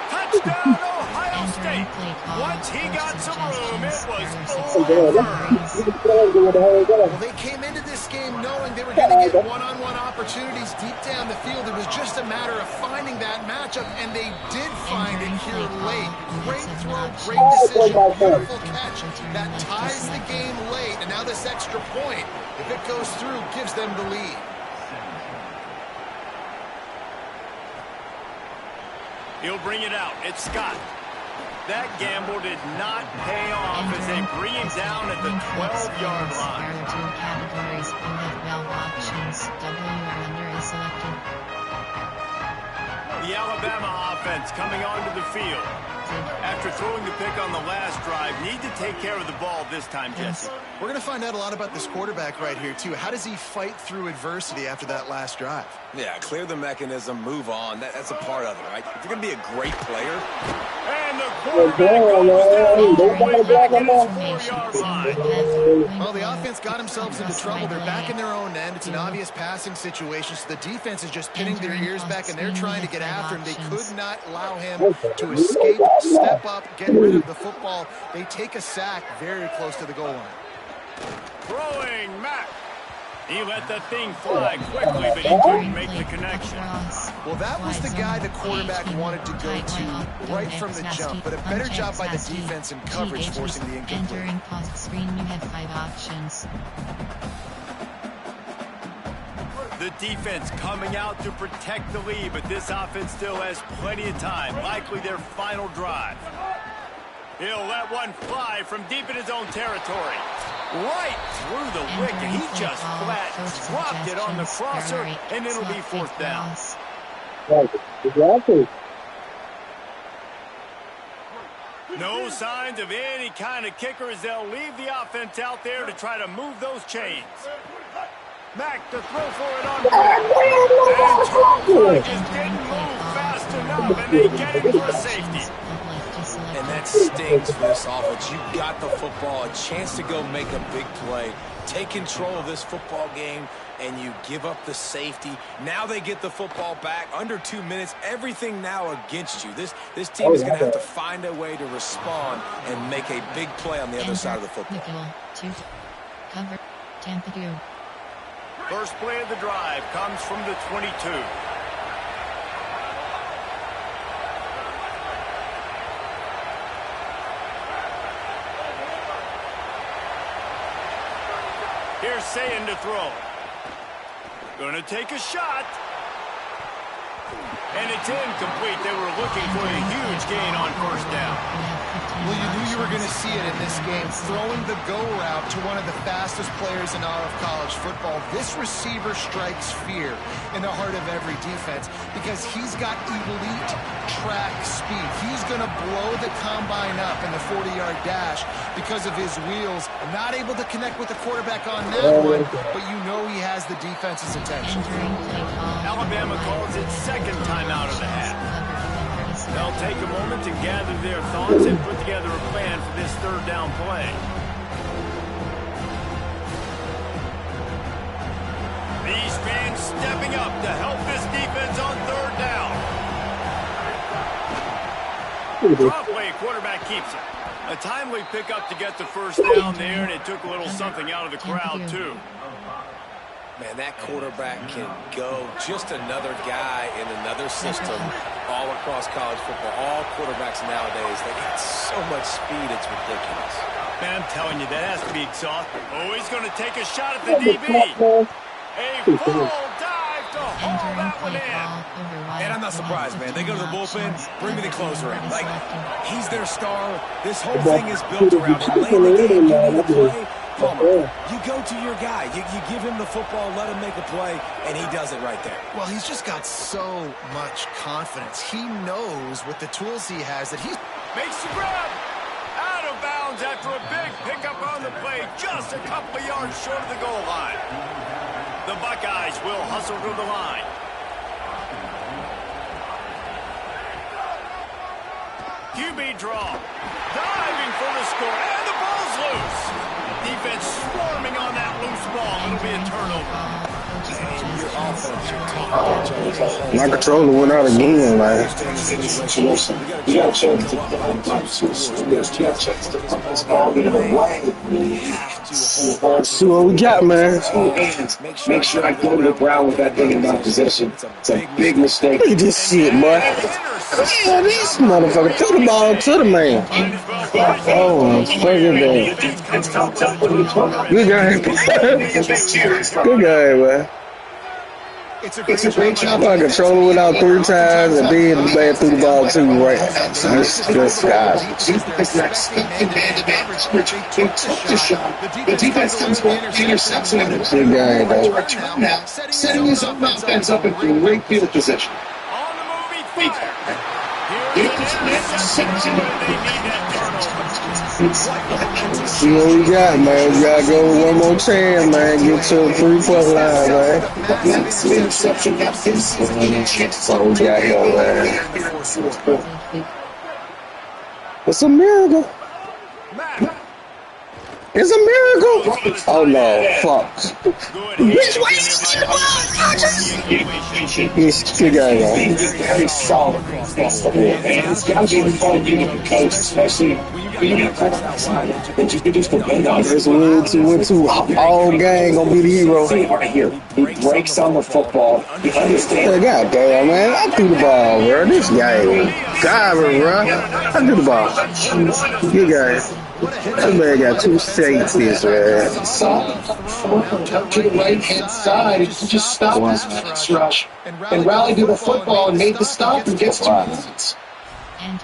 Touchdown, Ohio State. Once he got some room, it was over. Well, they came into this game knowing they were going to get one-on-one opportunities deep down the field. It was just a matter of finding that matchup, and they did find it here late. Great throw, great decision, beautiful catch. That ties the game late, and now this extra point, if it goes through, gives them the lead. He'll bring it out. It's Scott. That gamble did not pay off as they bring him down at the 12-yard line. There are two categories. You have valve options. W or under is selected. The Alabama offense coming onto the field. After throwing the pick on the last drive, need to take care of the ball this time, Jesse. We're going to find out a lot about this quarterback right here, too. How does he fight through adversity after that last drive? Yeah, clear the mechanism, move on. That's a part of it, right? If you're going to be a great player. And the quarterback goes down all the way back at his 4-yard line. Well, the offense got themselves into trouble. They're back in their own end. It's an obvious passing situation, so the defense is just pinning their ears back, and they're trying to get after him. They could not allow him to escape, step up, get rid of the football. They take a sack very close to the goal line. Throwing Mack. He let that thing fly quickly, but he couldn't make the connection. Well, that was the guy the quarterback wanted to go to right from the jump, but a better job by the defense in coverage forcing the incomplete. Entering post screen, you have 5 options. The defense coming out to protect the lead, but this offense still has plenty of time, likely their final drive. He'll let one fly from deep in his own territory. Right through the wicket. He just flat dropped it on the crosser, and it'll be 4th down. No signs of any kind of kicker as they'll leave the offense out there to try to move those chains. Mack to throw for it on and Charles just didn't move fast enough, and they get it for a safety. And that stings for this offense. You got the football, a chance to go make a big play, take control of this football game, and you give up the safety. Now they get the football back under 2 minutes. Everything now against you. This team is going to have to find a way to respond and make a big play on the other side of the football. Cover. Tampa 2. First play of the drive comes from the 22. Here's Sayin to throw. Gonna take a shot. And it's incomplete. They were looking for a huge gain on 1st down. Well, you knew you were going to see it in this game. Throwing the go route to one of the fastest players in all of college football. This receiver strikes fear in the heart of every defense because he's got elite track speed. He's going to blow the combine up in the 40-yard dash because of his wheels. Not able to connect with the quarterback on that one, but you know he has the defense's attention. Alabama calls it 2nd time out of the half. They'll take a moment to gather their thoughts and put together a plan for this 3rd down play. These fans stepping up to help this defense on 3rd down. Drop play, quarterback keeps it. A timely pickup to get the 1st down there, and it took a little something out of the crowd, too. Man, that quarterback can go. Just another guy in another system all across college football. All quarterbacks nowadays, they got so much speed, it's ridiculous. Man, I'm telling you, that has to be exhausting. Oh, he's going to take a shot at the DB. A full dive to haul that one in. And I'm not surprised, man. They go to the bullpen, bring me the closer in. Like, he's their star. This whole thing is built around him. Late in the game, you need a play. Palmer, you go to your guy. You give him the football, let him make a play, and he does it right there. Well, he's just got so much confidence. He knows with the tools he has that he makes the grab. Out of bounds after a big pickup on the play, just a couple of yards short of the goal line. The Buckeyes will hustle to the line. QB draw. Diving for the score, and the ball's loose. Defense swarming on that loose ball. It'll be a turnover. My controller went out again, man. You gotta check See what we got, man. Make sure I go to the ground with that thing in my possession. It's a big mistake. Look at this shit, boy. Yeah, this motherfucker threw the ball to the man. Oh, fucking damn. Good game. Good game, man. It's a great job. My controller went out 3 times and then the man threw the ball 2 right. That's God. The defense comes back, intercepts him, Good game, though. setting his own offense up in great field position. On the move, he fires. Here's an interception. They need that turnover. See what we got, man. We gotta go one more chance, man. Get to a 3-point line, man. That's the interception. That's his That's all we got here, man. It's a miracle. It's a miracle. Oh no, fuck. Good. He's good guy, man. very solid across the board, man. It's got to be fun being a coach, especially when you got guys outside that you can just depend on. This win to all gang gonna be the hero. See right here, he breaks on the football. He understands. God damn, man. I threw the ball, bro. This guy, garbage, bro. I threw the ball. Good guy. That man got 2 safeties, man. To the right-hand side, he just stopped his pass rush and rallied to the football and made the stop and gets 2 points.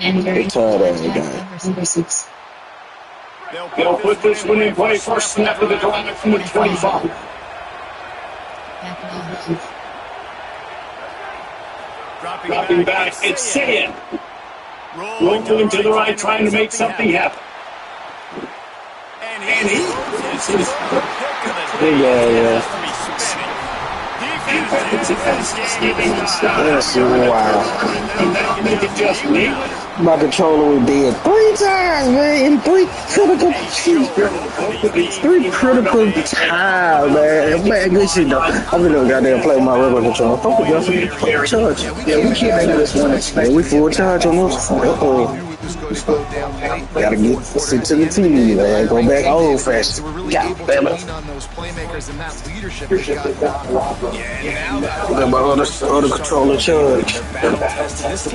And Number 6. They'll put this one in play first snap of the drive from the 25. Dropping back, it's Sayan. Rolling to the right, trying to make something happen. And he Yeah. That's wow. My controller was dead 3 times, man. In 3 critical times, man. Man, good shit, though. I'm gonna goddamn play with my regular controller. Fuck with y'all. Charge. Yeah, we can't make this one expect. Yeah, we full charge on this. Gotta get sit to the TV, man. Go back old fashioned. God damn it. On those playmakers and that leadership they got. Got my other controller charge. That's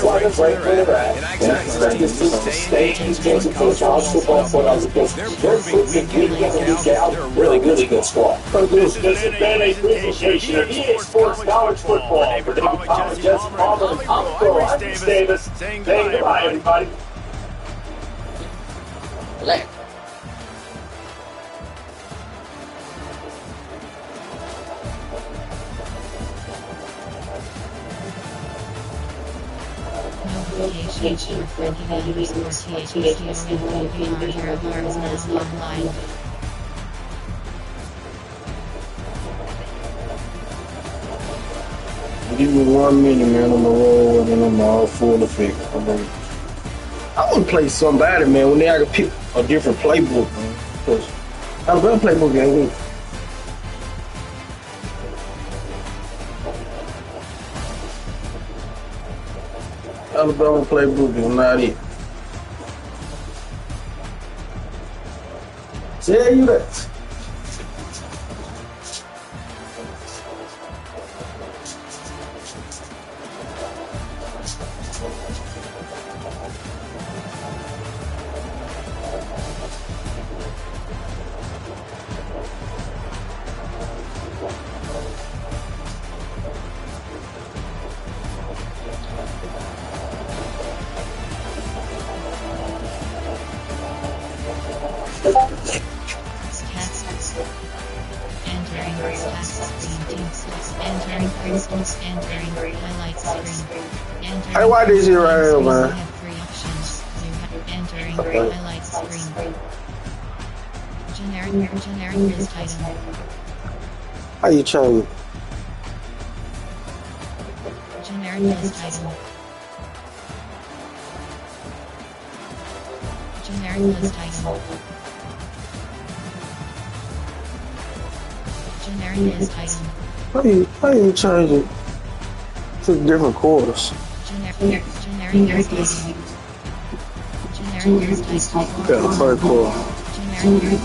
why the break where they're at. And I expect this team to stay and to coach college football for us because they're proving week in and week out, really good squad. This has been a presentation of EA Sports College Football for David Thomas, Jesse Palmer, and Tom Crow. I'm Chris Davis. Saying goodbye, everybody. Notification for competitors or THS online. Give me 1 minute, man, on the roll, and then I'm all full effect. I want to play somebody, man, when I can pick a different playbook, man. Because Alabama playbook ain't weak. Alabama playbook is not it. Tell you that. Entering highlights screen. Hey, why this here right here, man? You have 3 options. Entering highlights screen. Generic list item. How you change it? Generic list item. Generic list item. Generic list item. How you change it to different quarters? Generic list item. Generic list item. Yeah, the first quarter. Generic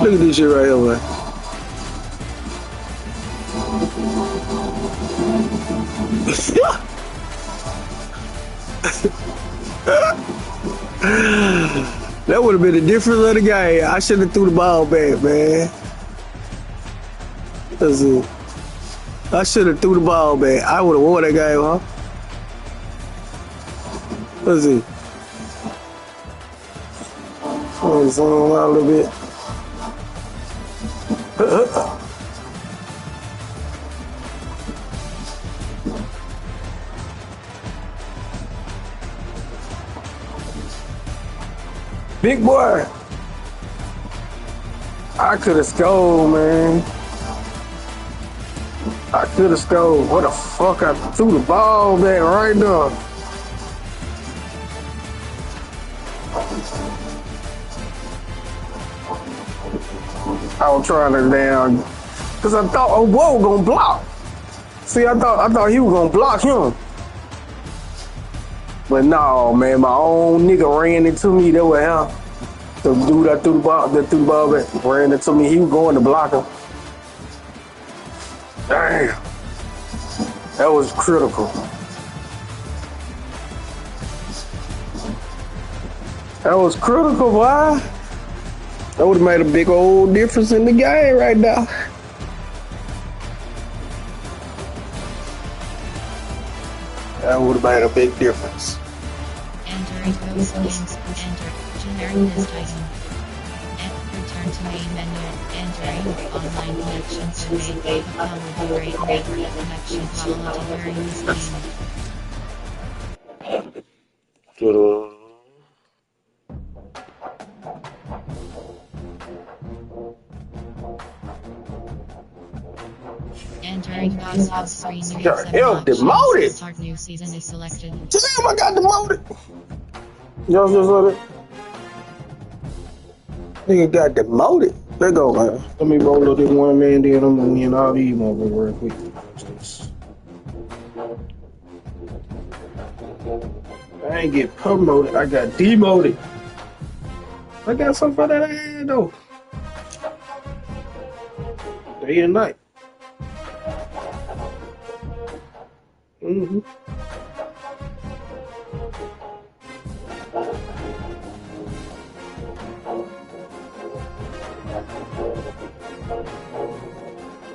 Look at this shit right here, man. That would have been the difference of the game. I should have threw the ball back, man. That's it. I should have threw the ball back. I would have won that game, huh? Let's see. Zoom out a little bit. Big boy. I could have scored, man. I could have scored. What the fuck? I threw the ball back right now. I was trying to down because I thought Obo was gonna block. See, I thought he was gonna block him. But no, man, my own nigga ran into me. That was him. The dude that threw the ball back ran into me. He was going to block him. Damn. That was critical. That was critical, boy. That would have made a big old difference in the game right now. That would have made a big difference. Entering those games. Enter. Generic is Titan. Return to main menu. Entering online connections and make Power rate network connection quality during this game. Entering box of screen new demoted. Start new season is selected. Damn, I got demoted. Y'all just saw that? Nigga got demoted. Let go, man. Let me roll up this one, man, then I'm gonna win all these motherfuckers real quick. I ain't get promoted, I got demoted. I got something for that ass, though. Day and night. Mm-hmm.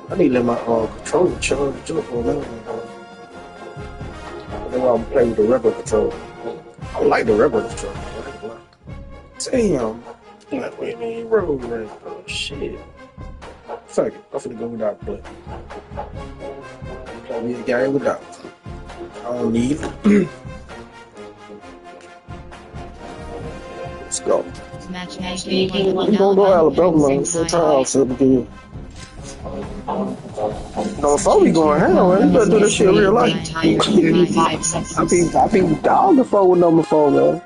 I need to let my controller charge up on that one. That's why I'm playing with the regular controller. I don't like the regular controller. Damn. Like, wait a minute, roll right. Oh, shit. Fuck it. I'm finna go without play. Play me a game without. I don't need it. Let's go. We're gonna go Alabama, man. We'll try out something again. No, before we going hell, man, you better do this shit in real life. I be down before with number 4, man.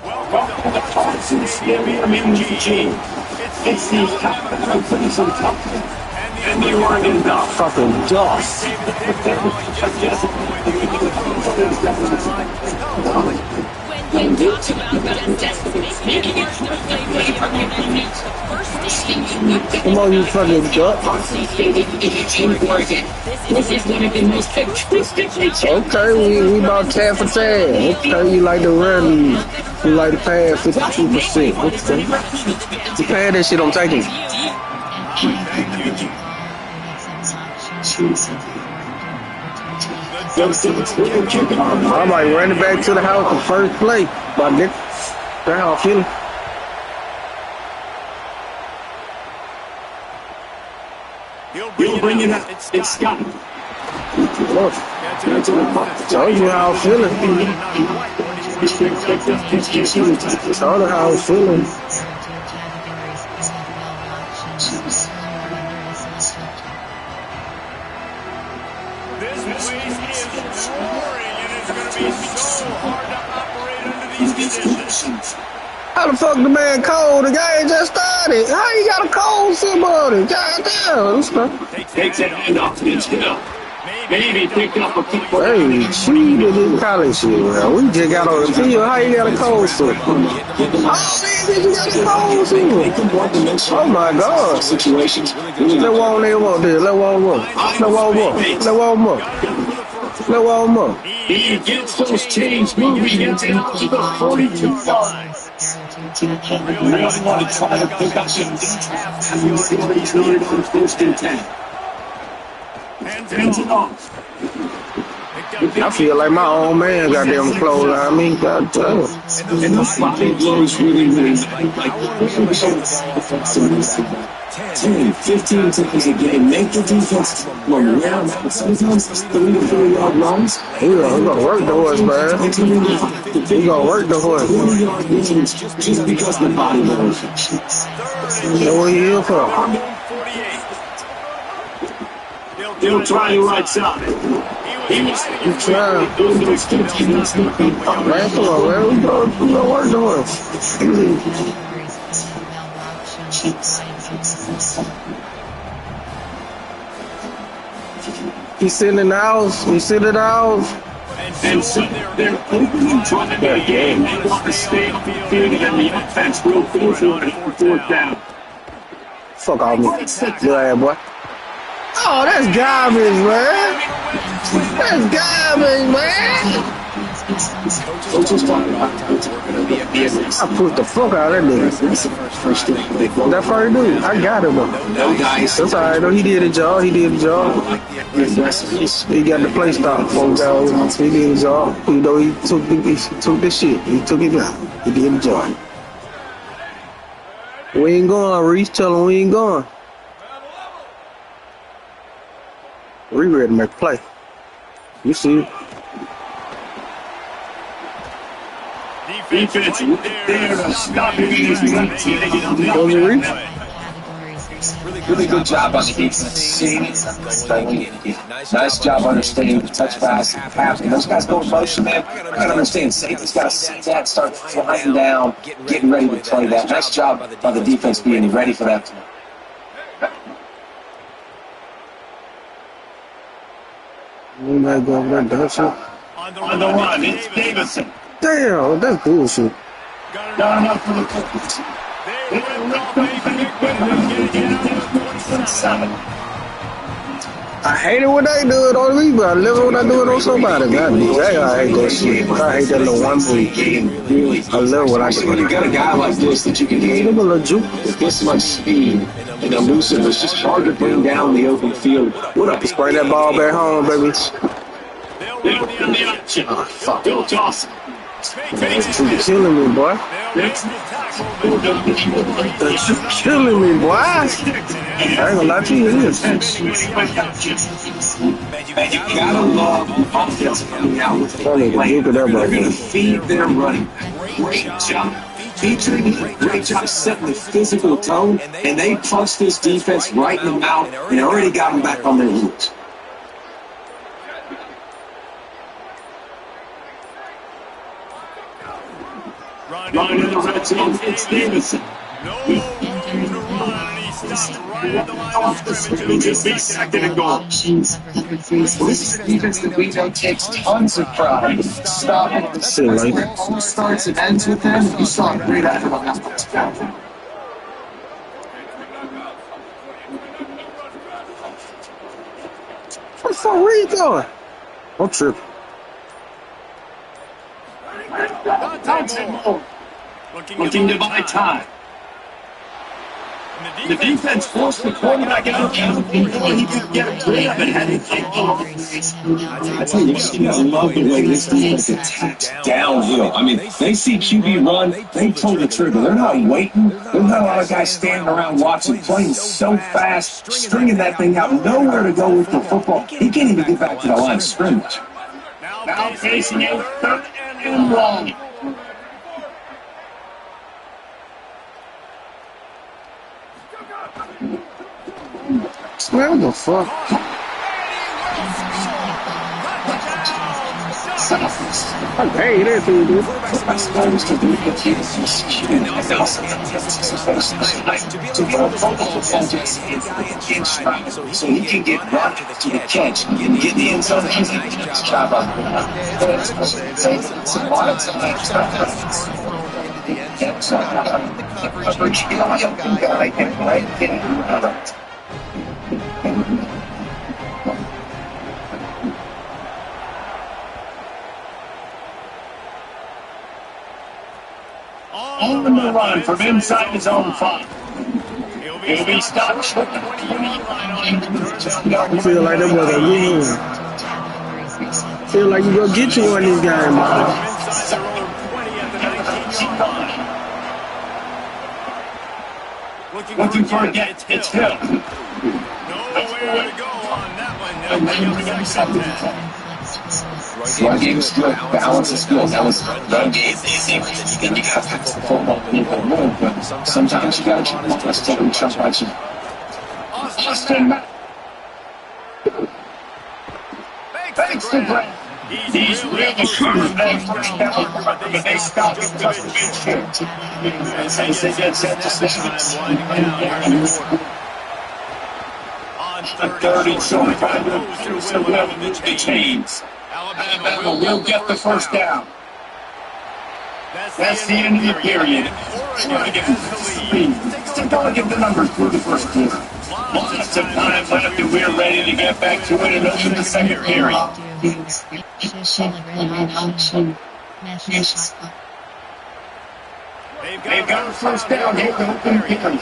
Welcome to Thompson's MMG. It's the companies on top, and the Oregon Duck. Fucking dust. When you talk about just making it hard to play from your first stage, Come on, you fucking duck. This is one of the most futuristic places. Okay, we about 10 for 10. Okay, you like the rally. You like the pad 52%. Okay. The pad that shit I'm taking. I might run it back to the house the first play. But Nick, that's how I feel. He'll bring it up. It's Scott. Told you how I'm feeling. Told her how I'm feeling. This place is roaring, and it's going to be so hard to operate under these conditions. How the fuck the man cold? The game just started. How you got a cold somebody? God damn. Takes that hand off. It's good. May Maybe picked up a couple. Hey, cheated in college shit, man. We just got on the field. How you got a cold suit? Oh, man, you got a cold suit. Oh, my God. Situations. Let's walk there, walk there. Let's walk up. Let's walk up. Let's walk up. Let's walk up. He gets those chains moving into the 42 yards. Really want to try to pick up some first and 10. Hands it off. I feel like my own man got them clothes on me. God damn. And the body blows really like 10, 15 times a game. Make the defense run around. Sometimes it's 3 to 4 yard runs. He gonna work the horse, man. He gonna work the horse. Just because the body blows. That's what he here for. They'll try the right side. He was trying. Man, come on, man. We gonna work the horse. He's sitting in the house. He's sitting in the house. And so they're openly trying to get a game. They want to stay on the field and the offense will go for it on 4th down. Fuck off me. Little ass boy. Oh, that's garbage, man. That's garbage, man. I put the fuck out of that nigga. That first dude, I got him. That's alright, though. He did a job. He did a job. He got the play stop. He did a job. You know, he took this shit. He took it out. He did a job. We ain't going, Reese. Tell him we ain't going. We ready to make a play. You see it. Defense there to stop it. Really good job on the defense. Nice job understanding the touch pass. And those guys go in motion, man. I gotta understand. Safety's got to see that, start flying down, getting ready to play that. Nice job by the defense being ready for that. We might go over that Dutcher. On the run, it's Davison. Damn, that's bullshit. Got enough for the Clippers. I hate it when they do it on me, but I love it when I do it on somebody. God, I hate that shit. I hate that little one move. I love what I do. When you got a guy like this that you can hit him with this much speed and elusive, it's just hard to bring down the open field. What up? Spray that ball back home, baby. Oh, fuck. Don't toss it. You're killing me, boy. You're killing me, boy. I ain't gonna lie to you. Man, you gotta love the offense coming out with the play. They're gonna feed their running. Great job. Featuring great job setting the physical tone, and they punched this defense right in the mouth and already got them back on their roots. Running in the red zone, it's Davison. Just a second ago. This is a defense that we know takes tons of pride. Stopping the starts and ends with them. You saw a great effort on that one. What the fuck, where you going? Don't trip. Looking to buy time. The defense forced the quarterback out before he could get a grab and had it kicked off. I tell you, you gotta love the way this defense attacks downhill. I mean, they see QB run, they pull the trigger. They're not waiting. There's not a lot of guys standing around watching, playing so fast, stringing that thing out, nowhere to go with the football. He can't even get back to the line of scrimmage. Now facing a 3rd and long. Man, what the fuck? Hey, that's what you do. So he can get right to the catch and get the end zone. He's a nice job on that. On the run from inside his own 5. He'll be stopped short. I feel like that was a win. Feel like you gonna get you one of these guys, man. Looking for a get. It's Hill. Nowhere to go on that one. Run game is good. Balance is good. That was run game is you got to pass the football people move, but sometimes you got to keep them let's take them jump right you. Austin Mack. Thanks to Brent. He's really sure that first down, but they stop him just a bit short. As they get set to on third and short, so whoever the chains. Alabama will get the first down. That's the end of the period. Still going to give the numbers through the first quarter. Lots of time left and we're ready to get back to it and open the second period. They've got the first down here in the open period.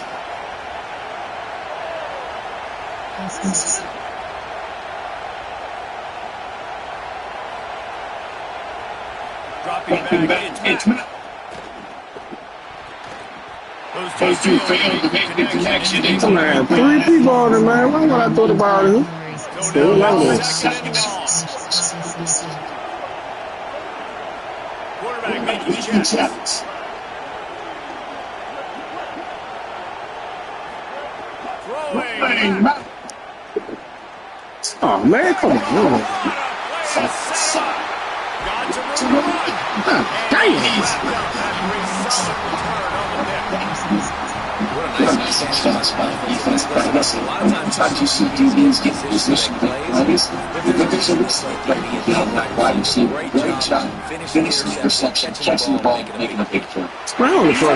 Dropping back, it's those two failed to make the connection. Man, 3 people on it, man. Why would I throw the ball to him? Still like this. Quarterback making checks. Throwing. Oh, man, come on. Sometimes you see DBs get position plays. Why you see great job finishing the interception, catching the ball, and making a big throw. Round the floor.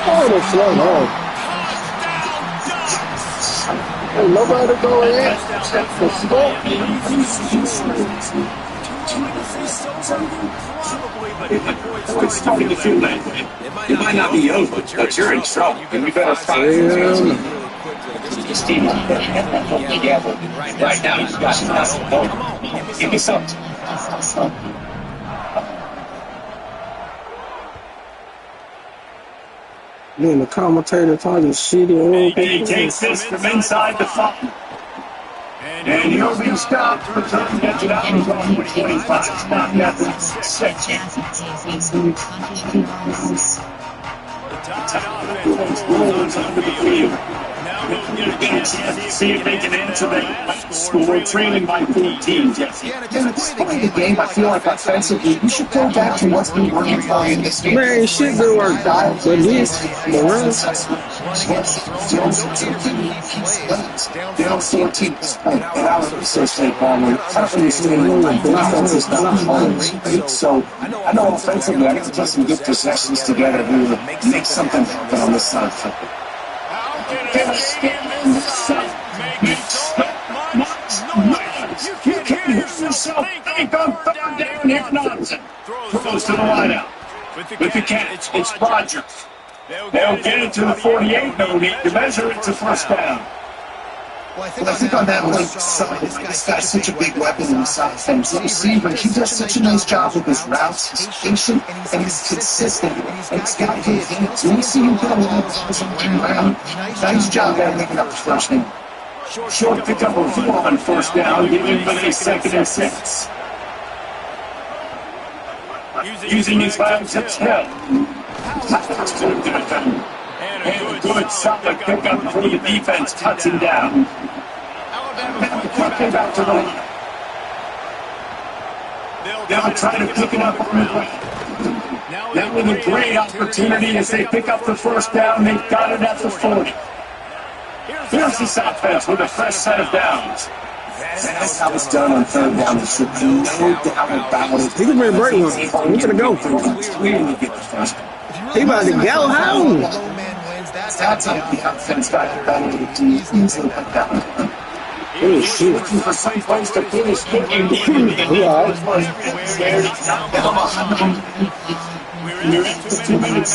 Oh, the floor. Ain't nobody go in. It's starting to feel that way. It might not be over, but you're in trouble, and we better find some this team together. Right now, you've got nothing more. Give me something. Man, the commentator talking shitty. He takes this from inside the 5. And he'll be stopped for turning it down from 25. Not yet. 6. See if they can answer that score, trailing by 14. Jesse. At this point in the game, I feel like offensively, we should go back to what's been working for in this game. Man, shit been working. But this, the run. Down 14 at this point. And I was associated Palmer. I don't really see any offense is not hard. So I know offensively, I got to put some good possessions together here to make something happen on this side of football. Can I stand in the sun? You can't hear yourself think on third down here, Nonson. Throws to the wideout. With the catch, it's Rogers. They'll get it to the 48, no need to measure it to first down. Well, I think on that left side, this guy's such a big weapon in the side things. You see, but he does such a nice job with his routes. He's patient and he's consistent. And he's got good hands. When you see him put a lot of balls around, nice job there making up the first down. Short pickup of 4 on first down, giving them a 2nd and 6. Using his legs at 10. And a good solid pickup for the defense, cuts him down. Alabama back to the line. They'll try to pick it up on the ground. Now with a great opportunity as they pick up the first down, they've got it at the 40. Here's this offense with a fresh set of downs. That's how it's done on third down. There's no doubt about it. He can bring a break one. He's gonna go. Clearly get the first. He about to go home. That's how the offense got the better of the defense. Oh, shit. Looking for some place to finish. Yeah. We're at the 2 minutes.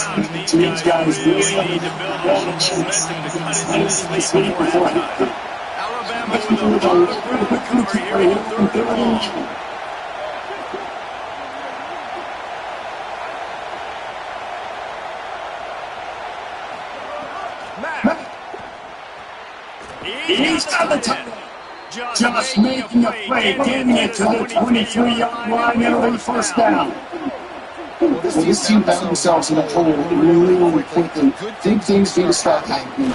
These guys really need to build a little momentum to cut into this lead before halftime. Alabama with a lot of ground to cover here on third and long. He's got the time. Just making a play, getting it to the 23-yard line and a first down. This team found themselves in a hole really quickly. Big things need to start happening.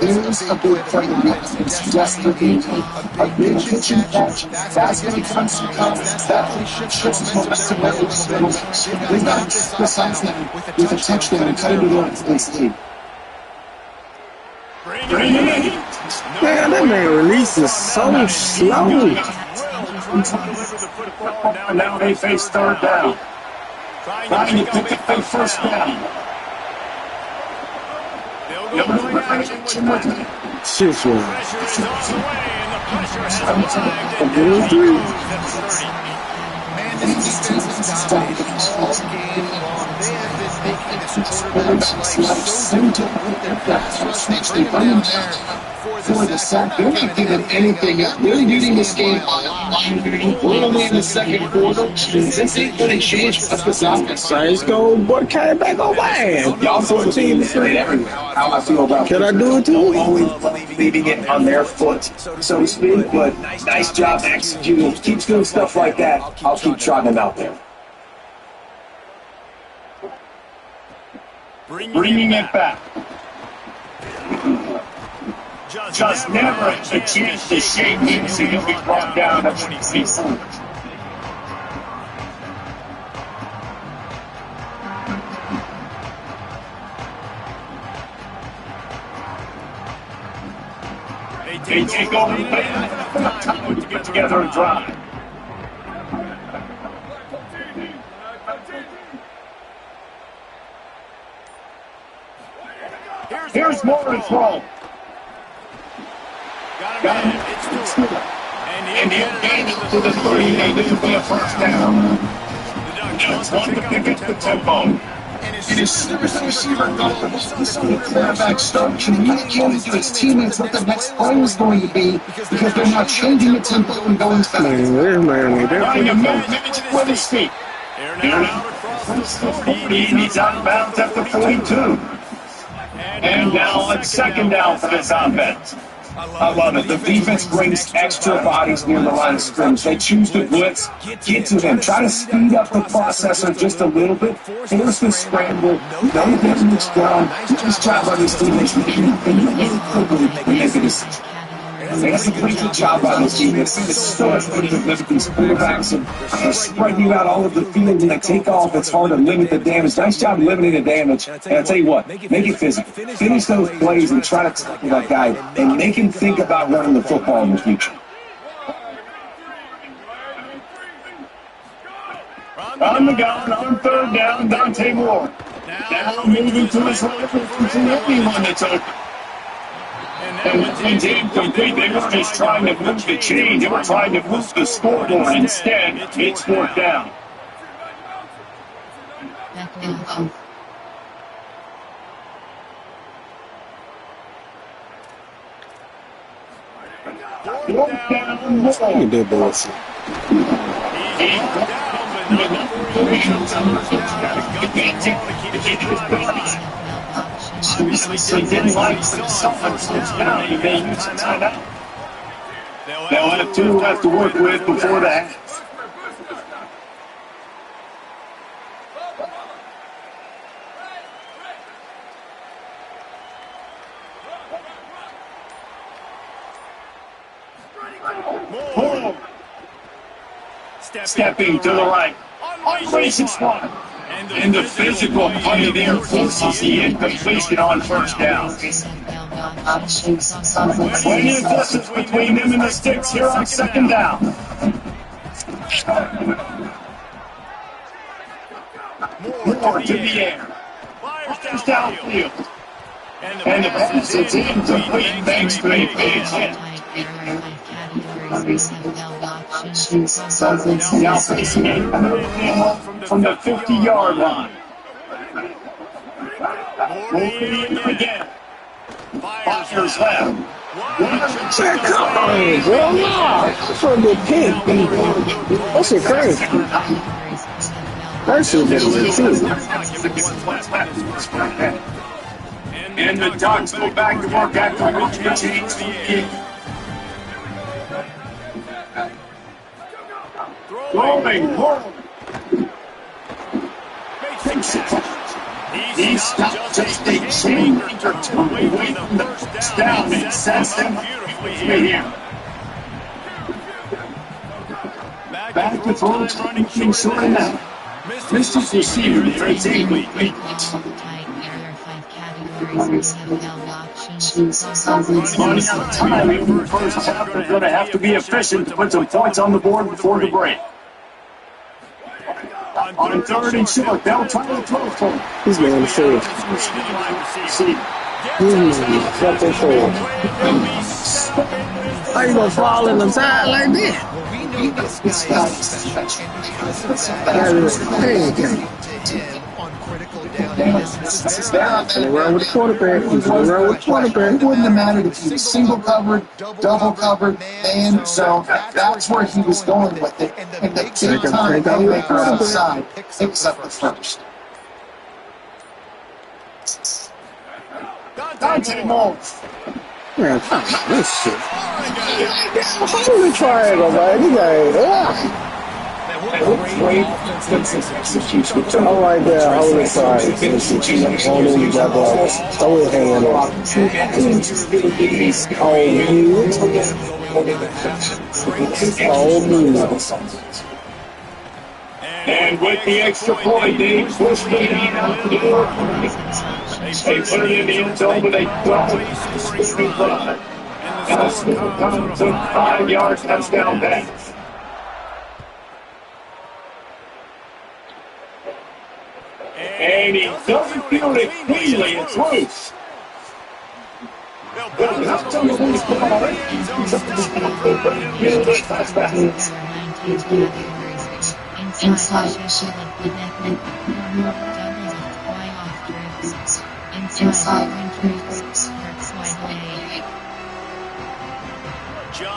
There's a big play in the offense. Desperately, a big pitch and catch. That's going to come to that shifts momentum right in the middle. They've got to besides that with a touchdown and cut into the lead. Bring him in. Man, that man releases so slow. Now they face third down. Trying to pick up their first down. They'll go play action with it. Shit, man. Pressure is on the way, and the pressure has arrived. And man, this defense has dominated all game long. They have been making this quarterback's life so difficult with their pass rush. They bring him down there. For the sack, they're not giving anything up. They're leading this game by a lot. We're only in the second quarter. Since they couldn't change what's this offense. Let's go, boy, came back on my ass. Y'all 14 is great everywhere. How I feel about Can I do it too? always leaving it on their foot, so to speak, but nice job executing. Keeps doing stuff like that. I'll keep trotting them out there. Bringing it back. Just never a chance to shake him so he'll be brought down at 24. They take over the time to get together and drive. Here's Morris Hall. Got him. It's Stewart. And he'll get it to the 30. They do for a first down. The Ducks want to pick up the tempo. And as soon as the receiver goes, this on the quarterback start communicating to his teammates what the next play is going to be because they're not changing the tempo and going fast. Trying to move with his feet. They're now across the 40. He's out of bounds at the 42. And now it's second down for this offense. I love it. The defense brings extra bodies near the line of scrimmage. They choose to blitz, get to them, try to speed up the processor just a little bit. Here's the scramble. No damage done. Nice job by these teammates. They make a decision. That's a pretty good job by those teammates. It's so important to limit these quarterbacks and they're spreading you out all over the field. When they take off, it's hard to limit the damage. Nice job limiting the damage. And I tell you what, make it physical. Finish those plays and try to tackle that guy and make him think about running the football in the future. On the gun, on third down, Dante Moore. Now moving to his left, to anyone that's open. And when it's incomplete, they weren't just trying to move the chain, they were trying to move the scoreboard. Instead, it's fourth down. Fourth down, Moore. Good boys. So he didn't like someone sits down, he may use a timeout. They'll have two left to work with before the half. Stepping to the right. Unleashes one. And the physical play there forces the incompletion on first down. Plenty of distance between them and the sticks here on second down. Moore to the air. Fires downfield. And the pass is incomplete thanks to a big hit. Now facing a from the 50-yard line. Moving again. Fires left. Check on, bro. That's a good pick. That shit crazy. That shit is too. And the Ducks go back to work after looking to change the kick. Throwing. He stopped just a chain or two away from the first down and sends them here. Back to throw, looking short enough. Missed his receiver there, it's incomplete. Running out of time in the first half, they're going to have to be efficient to put some points on the board before the break. On third and short, they'll try to throw for him. He's going to save. Something for him. How you going to fall in the side like that? Around with the quarterback. He's around with the quarterback. It wouldn't have mattered if he was single covered, double covered, man zone. That's where he was going with it. And the big time playmaker outside picks up the first. Dante Moore. Man, this shit. Holy triangle, man. You got Great defensive execution. oh, right there. Holy triangle. Only got that. Throw it hand on. And with the extra point, they push the lead out the door. They put it in the end zone with a 12-3 run. And the score comes to 5 yards touchdown pass. And he doesn't feel it cleanly. It's loose. Well, that's on the loose ball.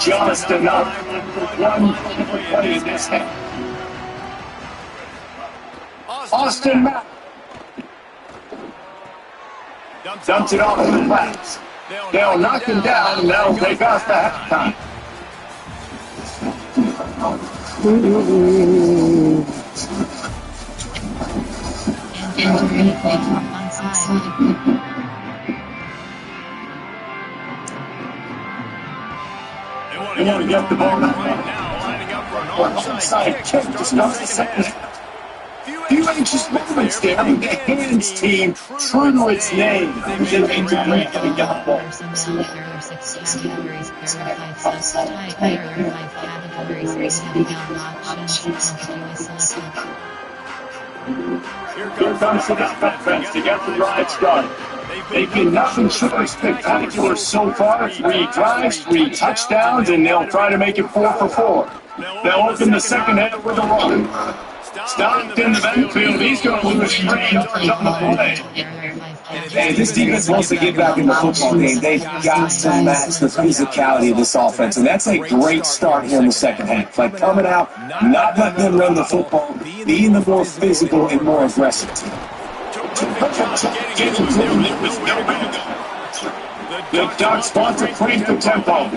Just enough for one play in this half. Austin Mack dumps it off to the flats. They'll knock him down and that'll take us to halftime. They want to get the ball now. Lining up for an onside kick to start the second half. Few anxious moments there. The hands team, true to its name, is in danger of getting the ball. Here comes the defense to get the drive started. They've been nothing short of spectacular so far. 3 drives, 3 touchdowns, and they'll try to make it 4 for 4. They'll open the second half with a run. Stopped in the backfield. He's going to lose 3 yards on the play. And this defense wants to get back in the football game. They've got to match the physicality of this offense. And that's a great start here in the second half. Like coming out, not letting them run the football, being the more physical and more aggressive team. The Ducks want to crank the tempo.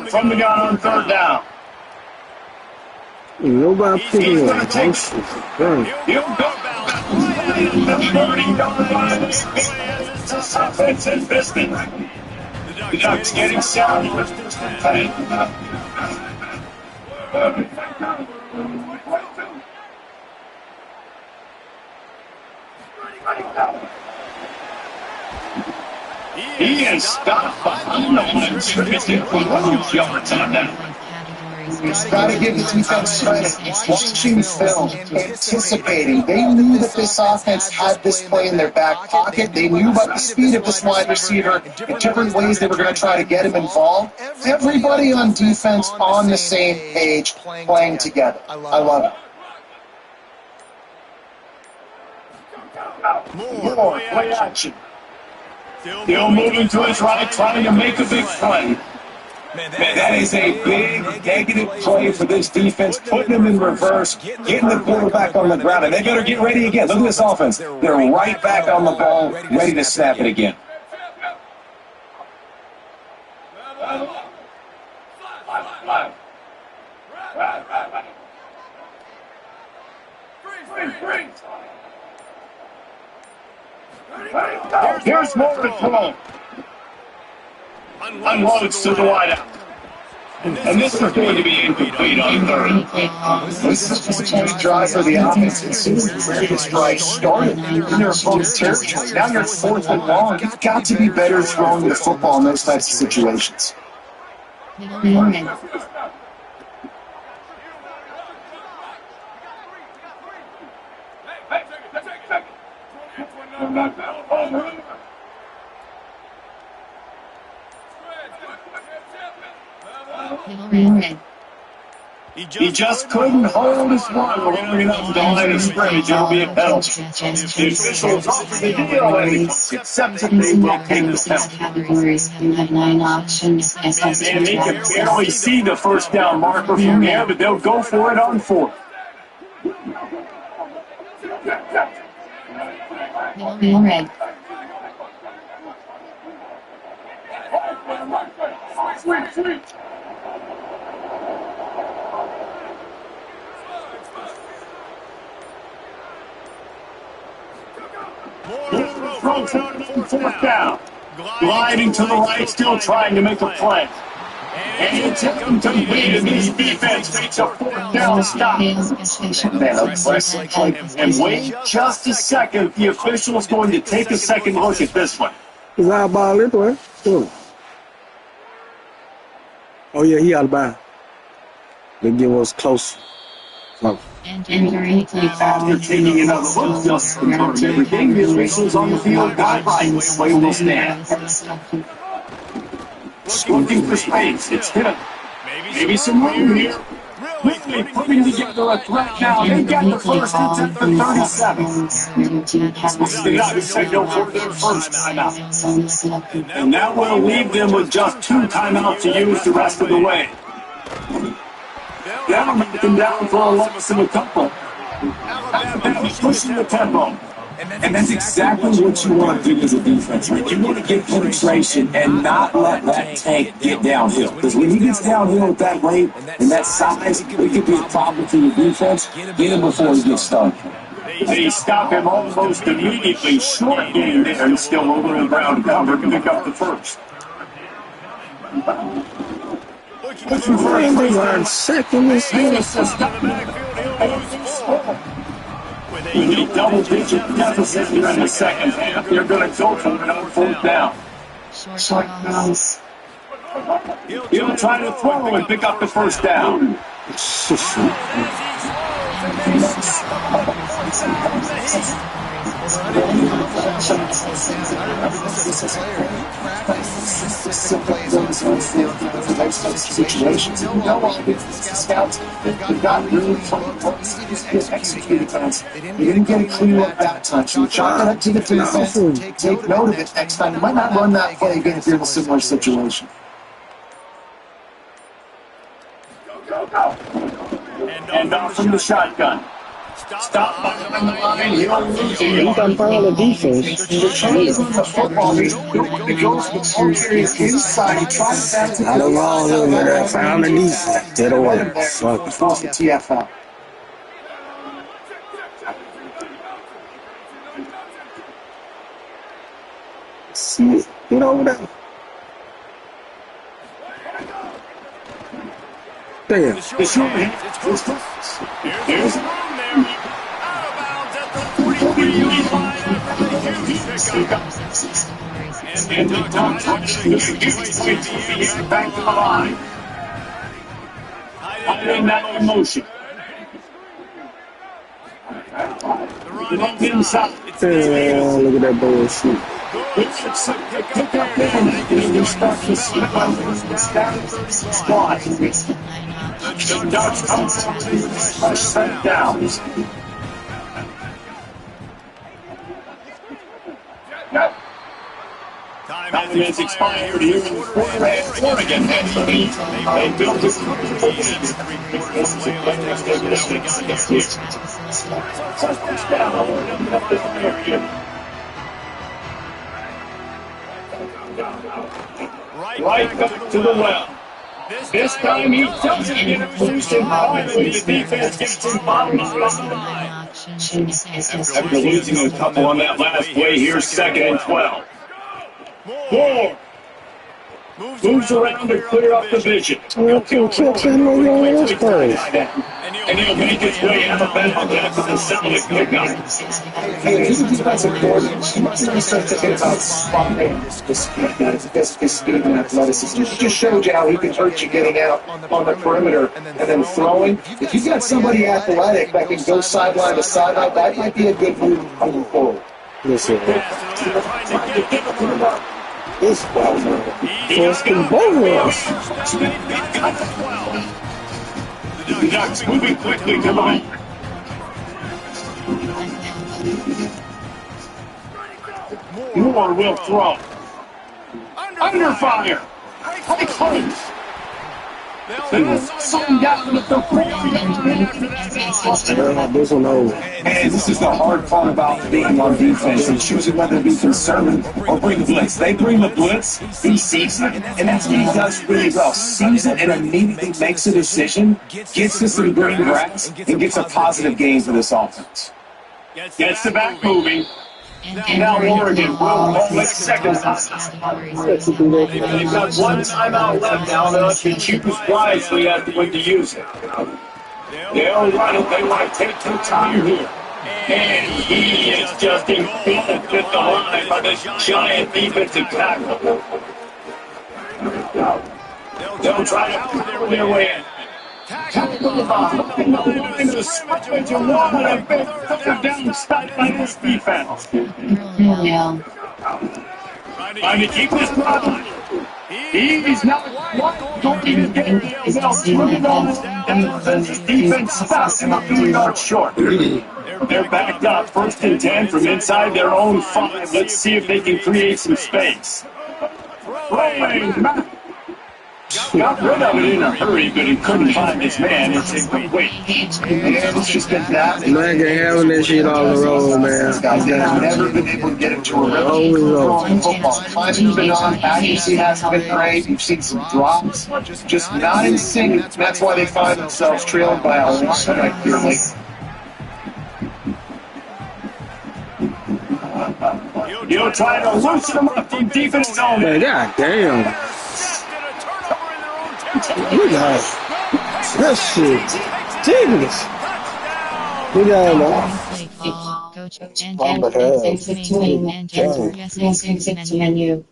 From the gun on third down. Nobody picking He's up. going to take He'll go. Offense and business. The Ducks getting set. He is stopped behind the line scrimmage for 1 yards on that. He's got to give the defense credit. Watching film, anticipating. They knew that this offense had this play in their back pocket. They knew about the speed of this wide receiver in different ways they were going to try to get him involved. Everybody on defense on the same page, playing together. I love it. More play action. Still moving to his right, trying to make a big play. Man, that is a big negative play for this defense, putting them in reverse, getting the quarterback on the ground, and they better get ready again. Look at this offense. They're right back on the ball, ready to snap it again. Here's more to throw. Unloads to the wideout. And this is going to be incomplete on third. This is just a huge drive for the offense. As soon as this drive started, in their opponent's territory. Now you're 4th and long. You've got to be better throwing the football in those types of situations. He just couldn't hold his line long enough to the line of scrimmage. It'll be a penalty. The officials offer the deal and accept that they will take the penalty. And he can barely see the first down marker from there, but they'll go for it on 4th. Fourth down. Gliding to the right, still trying to make a play. And he'll take him to the lead, and this defense makes a 4th down stop. And wait just a second. The official's going to take a second look at this one. He's out of ball it, boy. Oh, yeah, he out of bounds. They get us close. So. After taking another look, just confirmed everything. The officials on the field got right. Way will stand. Looking for space. It's hit. Maybe some room here. Really putting together a threat now. They got the first into the 37. The Ducks say go for their first timeout. And that will leave them with just 2 timeouts to use the rest of the way. That'll knock them down for a loss of a couple. Alabama's pushing the tempo. And that's exactly what you want to do as a defense, right? You want to get penetration and not let that tank get downhill. Because when he gets downhill at that rate and that size, it could be a problem for your defense. Get him before he gets started. They stop him almost immediately. Short game there. He's still over the ground cover to pick up the first. Looking for a second. With a double-digit deficit here in the second half, they're going to go for it on 4th down. Short bounce. He'll try to throw and pick up the first down. Situations. You know what it is. The scouts, they've got really fun plays. Executed times. You didn't get a clean up that time. So chalk it up to the defense. Take note of it next time. You might not run that play again if you're in a similar situation. And off from the shotgun. Stop behind the line. You don't lose it. You got to find the defense. You're trying to run the football. You don't want to go for the ball carrier inside. You try to bounce it. I don't know that. Found the defense. Get away. Fuck. Force the TFL. See, get over there. Damn. The short hand. It's close. Here's room there. Out of bounds at the 43-yard line after the huge pickup. And the Ducks back to the line. Hiding that emotion. The run inside. Damn, look at that bullshit. Pick up and you start to see it's down to squad. The Ducks come from set downs. Time has expired here in Oregon. They built this right back to the well. This time he doesn't get introduced and finally the defense gets him bottom of the line. After losing a couple on that last play, here's 2nd and 12. Moore moves around to clear up the vision. And he'll make his way out of bounds after the Celtic pickup. Hey, he's a defensive coordinator. He must have started thinking about spotting his speed and athleticism. Just showed you how he could hurt you getting out on the perimeter and then throwing. If you got somebody athletic that can go sideline to sideline, that might be a good move moving forward. Listen, this first and bonus. The Ducks moving quickly to the line. Moore will throw. Under fire. High close. They'll slam down at the 4. This one over. And this is the hard part about being on defense and choosing whether to be conservative or bring the blitz. They bring the blitz, he sees it, and that's what he does really well. Sees it and immediately makes a decision, gets to some green grass, and gets a positive gain for this offense. Gets the back moving. Now Oregon will roll it second time. They've got one timeout left now, and they can choose wisely as to when to use it. They'll run it. They want to take their time here. And he is just engulfed at the line by this giant defensive tackle. They'll try to power their way in. Tackle behind the line of scrimmage and one and a big third downside by this defense. Trying to keep this problem. He's not going to get this defense stops him up 2 yards short. They're backed up, 1st and 10 from inside their own 5. Let's see if they can create some space. Throwing back. Got rid of it in a hurry, but he couldn't find his man. It's incomplete. It's just been that. Man can't have that shit all the road, man. This guy's never been able to get into a rhythm throwing football. Timing's been on, accuracy hasn't been great. You've seen some drops, just not in sync. That's why they find themselves trailing by a lot right here late. You'll try to loosen them up from deep in his zone. Man, god damn. Look at that shit. Jesus. Look at that. Coach and enter menu.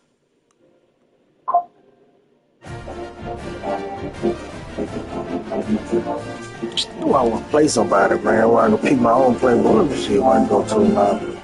I want to play somebody, man. Where I can pick my own playbook and shit when I go to the lobby.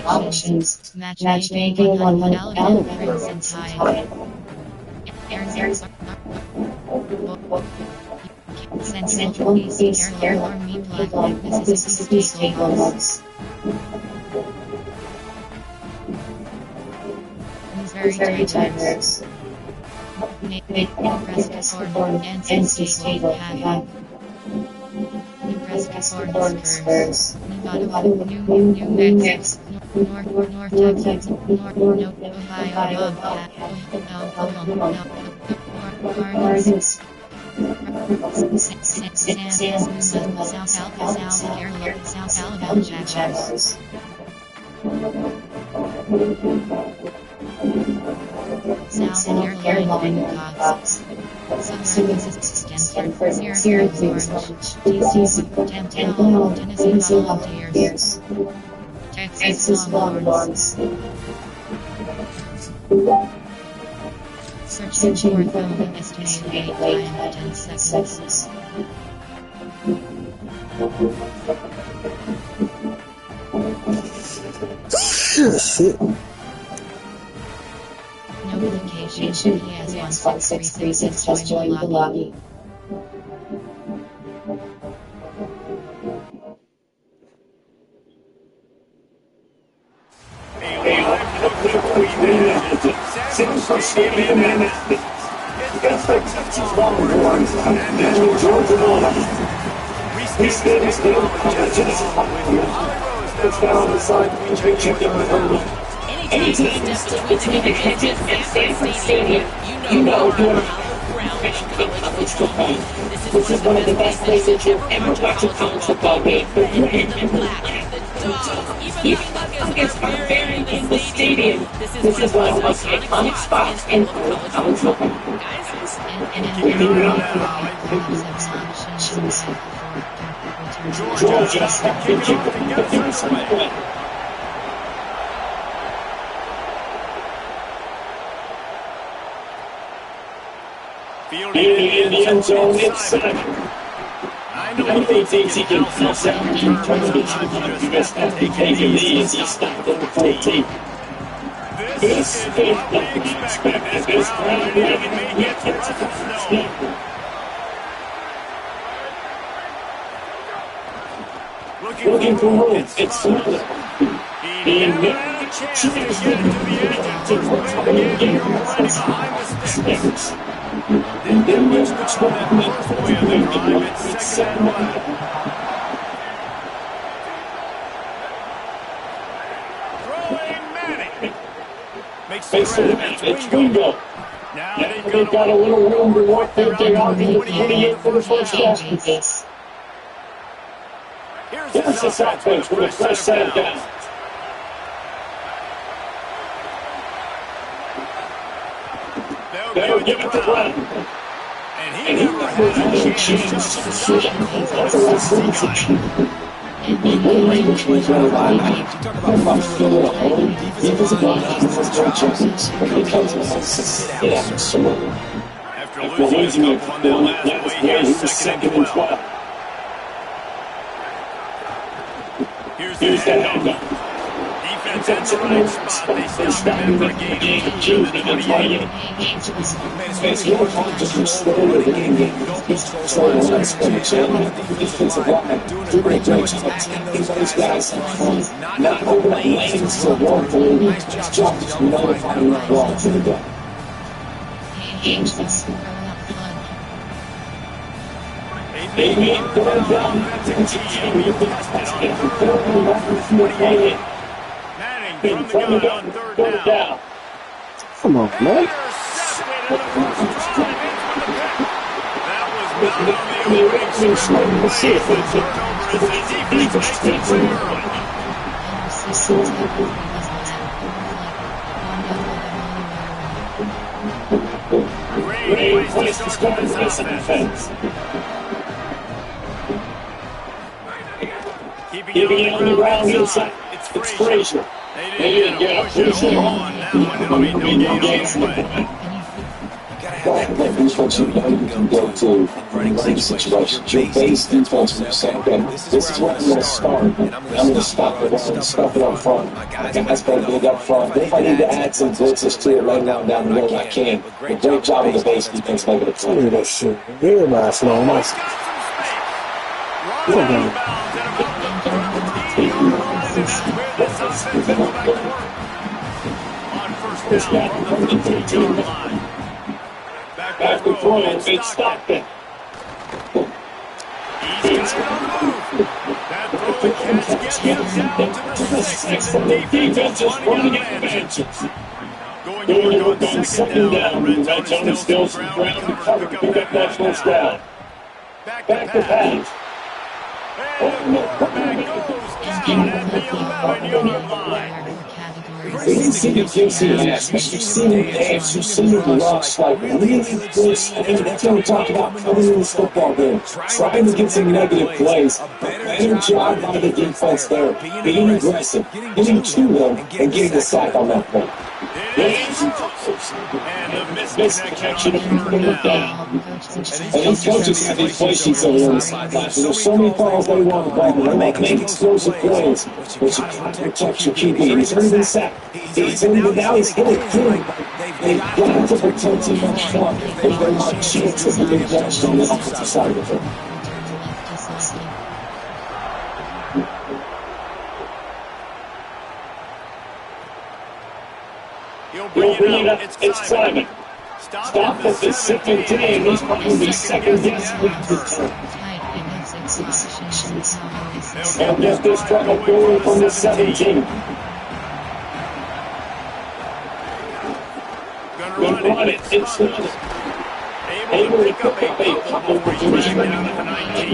Options. Matchmaking 100 elements and tide. Central East Airline Flight Mississippi State Loans. Missouri Tigers. Nebraska Sport NC State have. Nebraska Cornhuskers, Nevada, New Mexico, North Texas, North Ohio, Cardinals, South Alabama Jaguars. South Carolina Cox. Southern Stanford, Syracuse, DC, Temple, Tennessee Volunteers, Texas Longhorns. Searching for film estimated time 10 seconds. Shit. Notification PS1636 just joined the lobby. Central Stadium against the Texas Longhorns and Georgia Bulldogs. Restated Stadium it's down on the side. Check in with her. Any team step between the hedges and Stanford Stadium, you know you're college football. This is one of the best places you'll ever watch a college football game. Even Buckets are buried in the stadium. This is one of the most iconic spots in college football. Georgia can kick the first point. In the end zone, it's Simon. I know he thinks he can pass out and turn the time. You missed that. They take him these. He stopped at the 14. This is what we expected. This crowd may get to Stanford. Looking for room. It's Smith. He never had a chance to get to the edge. He was going to get right behind the sticks. Then reach the top of the halfway of the drive. It's second and 11. Throwing Manning. Makes the grab. It's Wingo. Now they've got a little room to work their day out to the 28 for the first down. Here's this offense with a first set of downs. They'll give it to Glenn. And he never had a chance to switch. That's a last season. After losing a couple on that last play, he was second and 12. Here's the handoff. defensive moves. They stop him at the game of June and the 28. It's more fun to control the game. He's controlling the line scrimmage. The defensive line doing a great job attacking those guys up front. Not opening up lanes to one through. His job is notifying that ball to the guy. They made third down to continue with the touchdown. Third and 28. Manning from the gun on third down. Come on, man. Great place to start this defense. Keeping it on the ground inside. It's Frazier. They didn't get a push on that one. No gain on play. That defense, you know you can go to running situations. Your base defense will say, okay, this is what I'm going to start. I'm going to stop it. I'm going to stop it up front. My guys better big up front. If I need to add some blitzes to it right now down the road, I can. But great job of the base defense making it Look at that shit. Very nice, slow motion. Back to Florence, it's Stockton. He's got it on the move. That throwing catch gets him down to the 6. And the defense is running advantage. Going to work on second down. Red zone is still some ground to cover. Pick up that first down. Back to pass. And the quarterback goes down at the 11-yard line. You've seen the JCS, you've seen the dance, you've seen the rush, like really close. I mean, that's what we talk about coming in this football game. Trying to get some negative plays. Better job by the defense there. Being aggressive, getting to them, and getting the sack on that play. And the misconnection of third down. And these coaches have these play sheets over on the sidelines. There's so many calls they want to play. They make explosive plays. But you can't protect your QB. He's already been sacked. He's already been now. He's hit it. They've got to protect him up front. If they're not chance of the big catch on the offensive side of the field. He'll bring it up. It's Simon. Stop at the second team. He's playing the second guess. And get this trouble going from the 17. Gonna run it. It's able to pick up a couple for dragging down at the 19.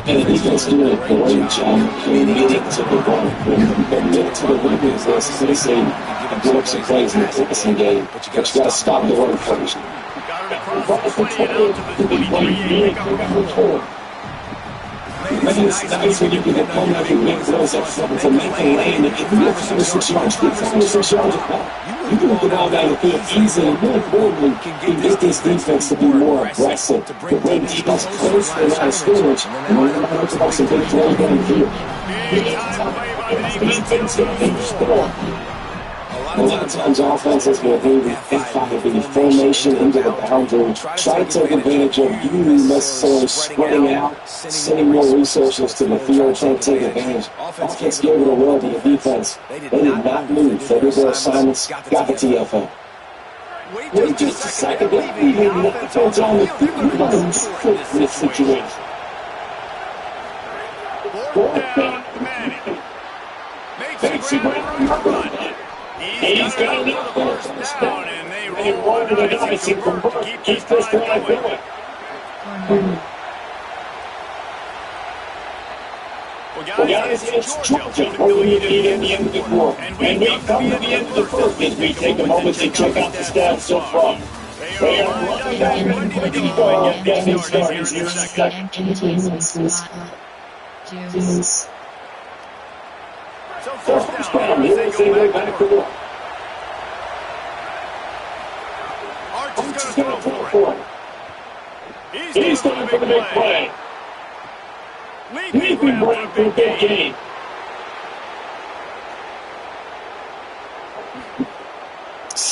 And the defense doing a great job getting to the ball. Get to the winning list. So they say, give up some plays in the Dickinson game, but you got to stop the run first. Got it across the 20 and out to the 23. It's nice when you can get home and you make those up front to make a lane. If you look for the 6 yards, get 6 yards of ball. You can look it all down the field easily. More importantly, can get this defense to be more aggressive, to bring defense close to the line of scrimmage, and we're going to talk some big plays down the field. Defense can score. A lot of times offenses will do the formation into the boundary, try to take advantage of you necessarily spreading out, sending more resources to the field, trying to take advantage. Offense gave it away to the defense. They did not move. They did their assignments, got the TFL. Wait just a second. They even let the defense on the field in this situation. Fourth down, Manning. Makes a great run. He's got it first down, and they roll the dice and convert. Keep this drive going. Well, guys, it's Georgia with the lead at the end of the fourth. And we come to the end of the first as we take a moment to check out the stats so far. They are running back ready to go and get getting started here in the second. So first down, as they go back to work. Arch is going to throw for it. He's going for the big play. Leaping grab for a big gain.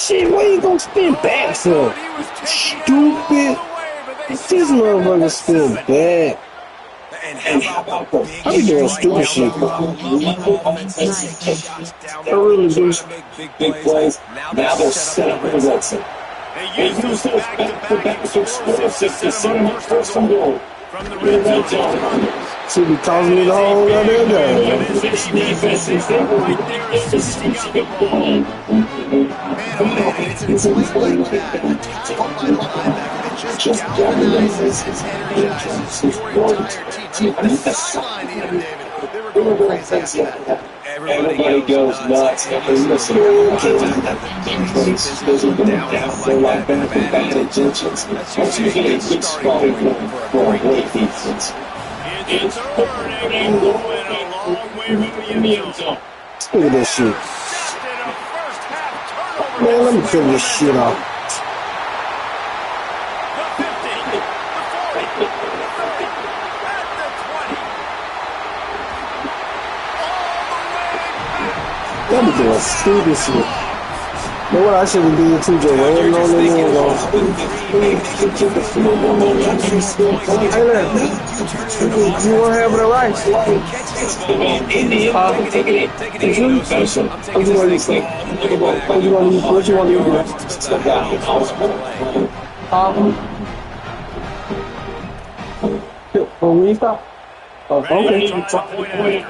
shit, why you gonna spin back for? Stupid. This motherfucker spin back. I be doing stupid shit. I really do. Big plays. Now they're set up for the Wilson. They use those back-to-back explosives to set him up first and goal. From the red zone. Should be causing me the whole other game. This defense is there right there as soon as he got the ball. It's a play like that, attacked by the linebacker that just galvanizes and energizes your entire team. I mean, the sideline, even, David, they were going crazy after that. Everybody goes nuts. And listen, those are down for like bad intentions. That's usually a good spot for a great defense. It's third and goal and a long way from the end zone. Look at this shit. Man, let me kill this shit off. That be doing stupid shit. You know what I should have did too, Joe? Waiting on the end zone. Hey, look. You won't have the right. I'm just going to think. What you want to do? When we stop? Oh, okay.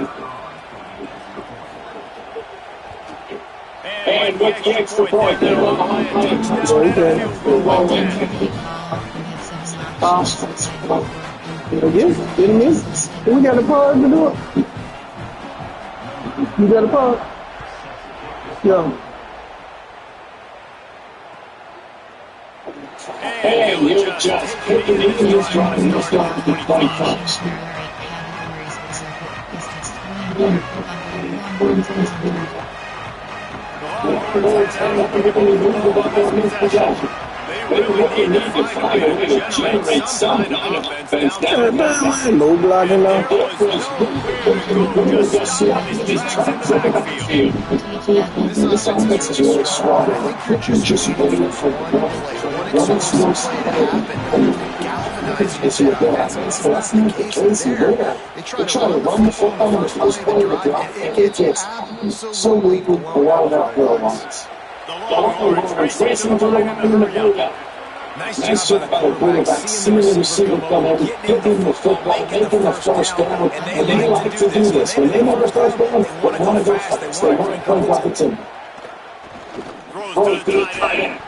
And with the extra point, they're on the line. Didn't miss. We got a pause to do it. You got a pause? Yeah. And you just pick it in your drive and you're starting to play first. They really need to find a way to generate some kind of offense. No blocking now. This offense is really strong. I think you're just waiting for one explosive play to happen. It's your offense, but that's not the case here. They try to run the football in the first play of the drop, and it gets so legal around out there lines. The Longhorns racing to the build-up. Nice job by the quarterback, seeing the receiver come over, getting the football, making the first down, and they like to do this. When they have a first down, they want to go fast. They want to come back to them. Throws to the tight end.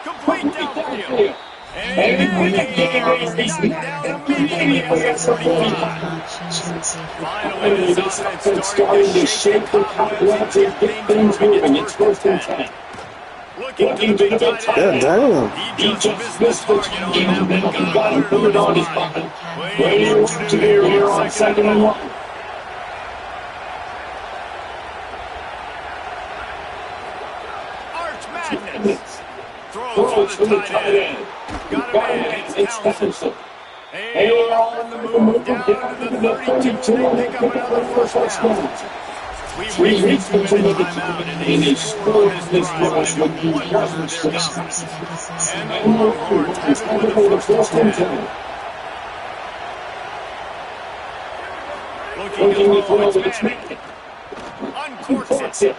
Complete downfield. And he's down immediately for 35. Finally, this offense starting to shake the cobwebs and get things moving. It's 1st and 10. Looking to the tight end. Damn. He just missed the target and then got him put it on his button. Way to here on 2nd and 1. Arch Madness. Throws to the tight end. Got him in. It's Stephenson. They are on the move down to the 32 and pick up another first down. 3 weeks between the timeout and they scored this rush with 1 yard six. And the Longhorns have it with a 1st and 10. Looking to throw, it's making. Uncorks it.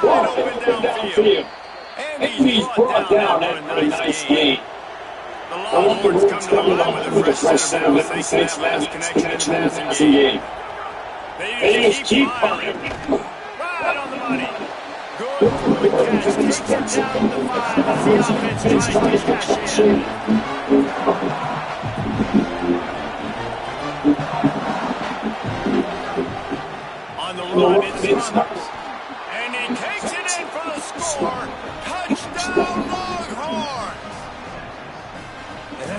Wide open downfield. And he's brought down after a nice gain. The Longhorns come to the line with a fresh set of downs thanks to that last connection in the passing game. They just keep firing. Right on the money. Good catch. Takes it down the 5 as the offense tries to cash in. On the line, it's Sparks. And he takes it in for the score. Touchdown, Longhorns.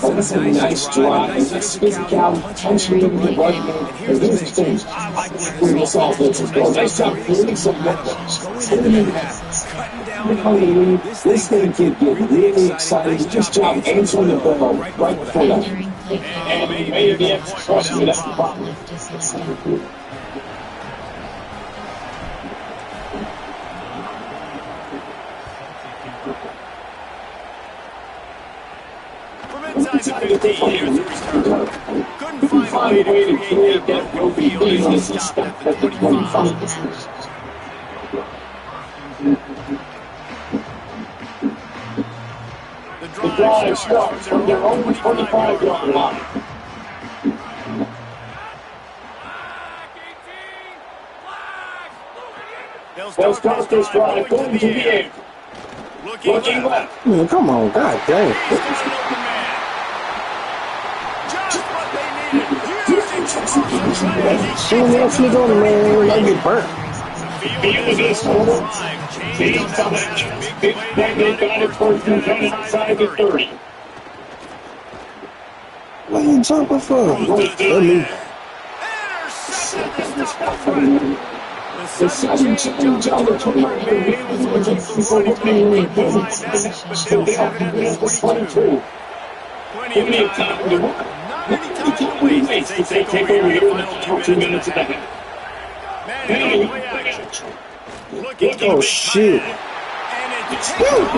That's a nice drive. That's physicality, punching into the right hand. And here's the thing. I like where this offense is going. Nice job creating some weapons. Cutting down the lead. This thing can get really exciting. Just job answering the bell right before that. And maybe have to trust me. That's the problem. Couldn't find a way to create that open field as he stopped at the 25. The drive starts from their own 25-yard line. They'll start this drive going to the end. Looking left. Man, come on, god dang. Soon else we go, man. I get burnt. Field is full. Fields on it. Big they got it first and 10 inside the 30. What are you jumping for? Let me. The second change on the 22. Plenty of time to work. Not any time to waste. They take over here in the final 2 minutes of the half. Oh shit. And it's taken off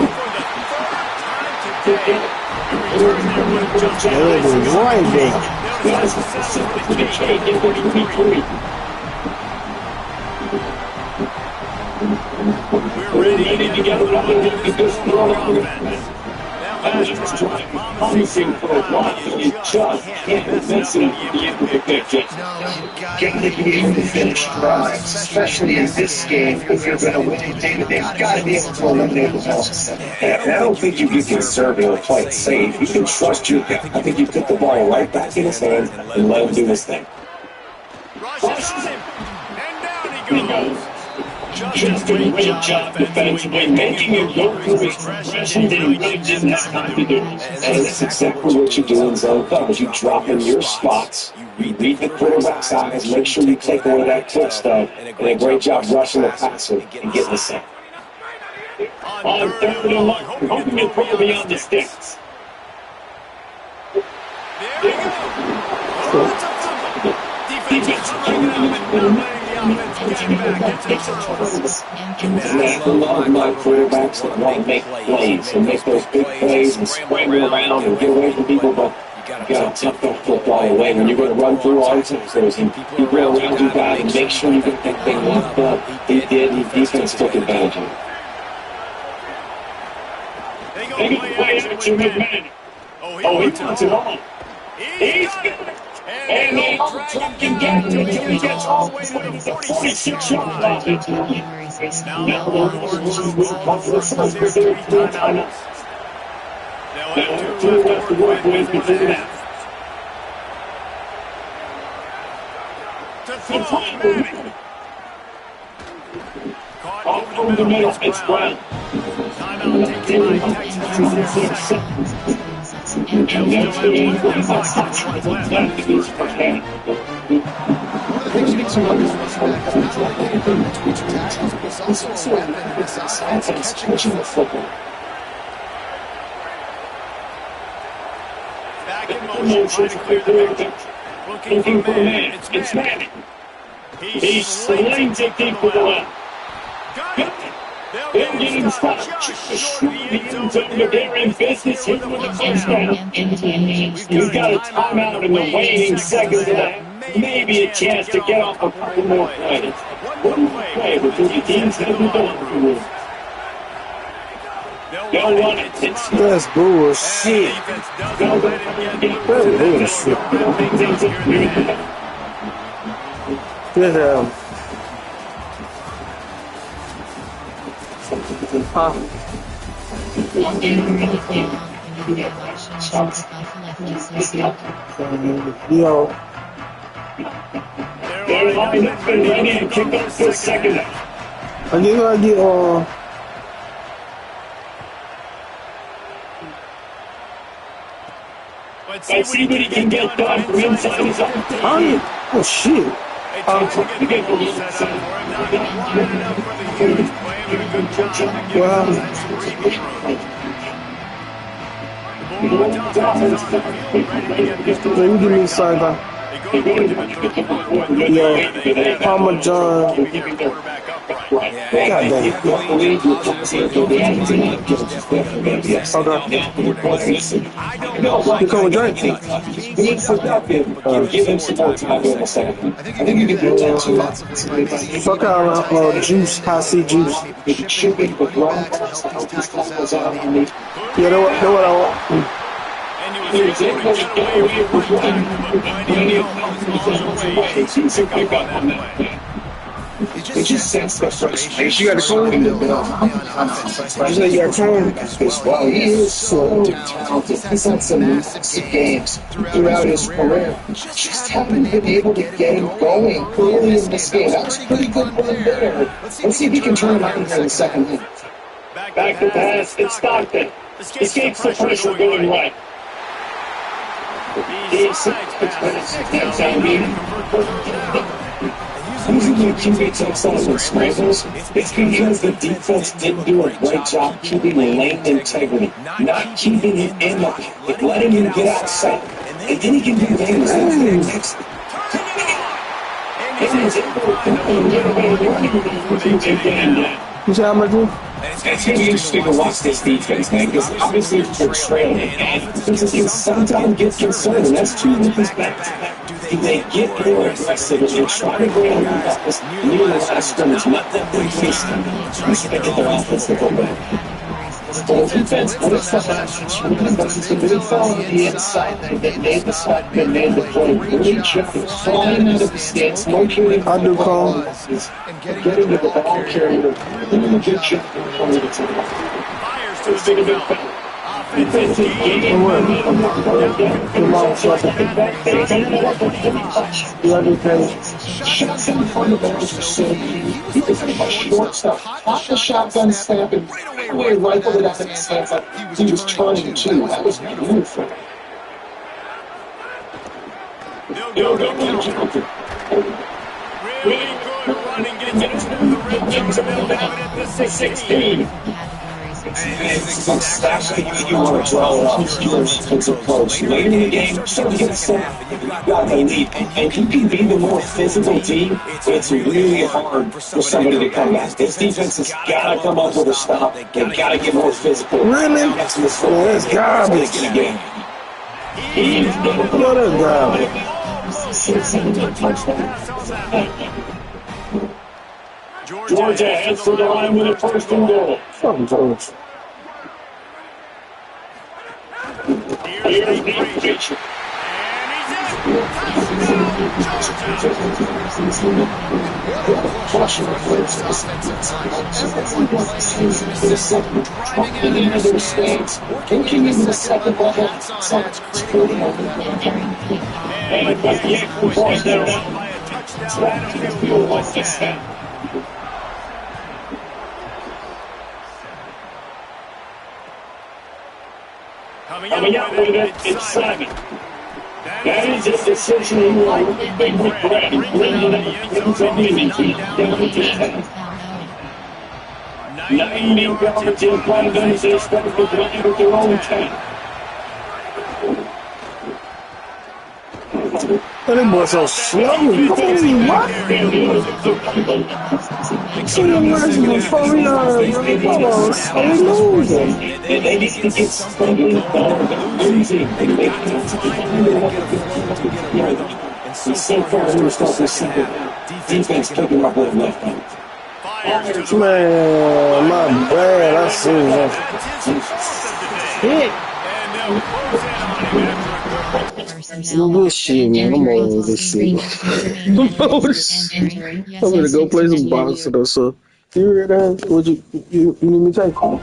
for the third time today. That was right there. We're ready to get another look at this offense. That last drive promising for a while. You just can't miss it at the end of the picture. Got to be able to finish drives, especially in this game. If you're going to win it, David, they've got to be able to eliminate the balls. And I don't think you get conservative or play it safe. You can trust your guy. I think you put the ball right back in his hands and let him do his thing. Rushes him, and down he goes. Just a great job defensively, making it go through his progression that he really didn't have time to do. And that's exactly what you do in zone coverage. You drop in your spots, you read the quarterback's eyes, make sure you take away that quick stuff, and a great job rushing the passer and getting the sack. On third and long, hoping to throw beyond the sticks. There we go. Oh, it's a fumble. Defense covering it up and letting the offense get it back. It's a I love my quarterbacks that want to make plays and make those big plays and scramble around and get away from people, but you got to tuck that football away. When you're going to run through all the tackles and you run around your guy and make sure you get that thing locked up. He did. His defense took advantage of it. They go play action with Manning. Oh, he wants it on. He's got it. And they drag him down until he gets all the way to the 46-yard line. Now the Longhorns will cover their 3 timeouts. They'll have 2 left to work with before the half. To throw Manning. Caught over the middle, it's Brown. Timeout taken by Texas. And they'll still have 1:45 left. One of the things you need to know is running back is not only getting between your tackles, but it's also a weapon in this offense, catching the football. Back in motion, trying to clear the victim. Looking for man. It's Manning. He slings it deep to the left. Got it. They'll get him stopped just short of the end zone, but they're in business here with a touchdown. We've got a timeout in the waning seconds of that. Maybe a chance to get off a couple more plays. One play before the teams have the door through. They'll run it. That's bullshit. They'll let him Good Yo. They're lined up and ready to kick off the second half. I get Let's see what he can get done from inside his own. Oh shit. They try to get the set up for him. Not wide enough for the Utes. Playing a good job to get him that screen approach. The Bulldogs offense on the field, ready to get this to Let me give me a side They go to the 34. Yo, Palmer John. Right. God damn. You believe you're possible the acting of guilt is definitely going to be upset. You come with drink? Being productive, give him some more time in a second. I think you can do that too. Fuck out juice, high C juice. Shipping the ground. Yeah, know what I want. It just sends the frustration. You got a cone? You say you got a cone? Well, he is so talented. He's had some massive games throughout his career. Just haven't been able to get him going early in this game. That was a pretty good run there. Let's see if he can turn it on here in the second half. Back to pass. It's Stockton. Escapes the pressure going right. Using the QB touchdowns and scrambles, it's because the defense didn't do a great job keeping the lane integrity, not keeping it in the pocket, letting him get outside. And then he can do things like You say how much? It's going to be interesting to watch this defense, man, because obviously they're trailing, and defenses can sometimes get concerned, and that's two weapons back to back. They get more aggressive and they try to go on this near the last scrimmage, let them face them, try to get their offense to go back. The defense, what is the last it's a good fall on the inside. They made the slide, they made the play. Really chipping, flying out of the stance, locating I do call. getting to the ball carrier, doing a good chip before it's a it's a big foul. Shots in front of those are so he was pretty much short stuff. Caught the shotgun snap and right away rifled it up in his hands like he was turning too. That was beautiful. Really good running, gets it into the red zone, and they'll have it at the 16. Especially when you want to draw it off your defensive approach. Later in the game, start to get set. You got the lead. And you can be the more physical team, but it's really hard for somebody to come back. This defense has got to come up with a stop. They've got to get more physical. Really? That's garbage. What a garbage. Georgia heads to the line with a first and goal. Fucking Georgia. Here's the pitch. Working into the second level, Coming up with it, it's Simon. That is a decision he will make regret. Bringing it down to 10. 90 yards in front of them as they start to drive at their own 10. Oh, that boy so slow. What? So before we losing. They need to get something losing. So far, we're still receiving. Defense picking up with left hand. Man, my bad. I see that. Bullshit, man. I'm over this shit. I'm gonna go play some boxing or so. You hear that? What you need me to take? I'm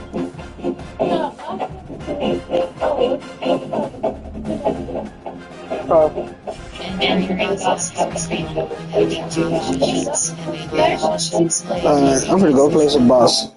gonna go play some boss.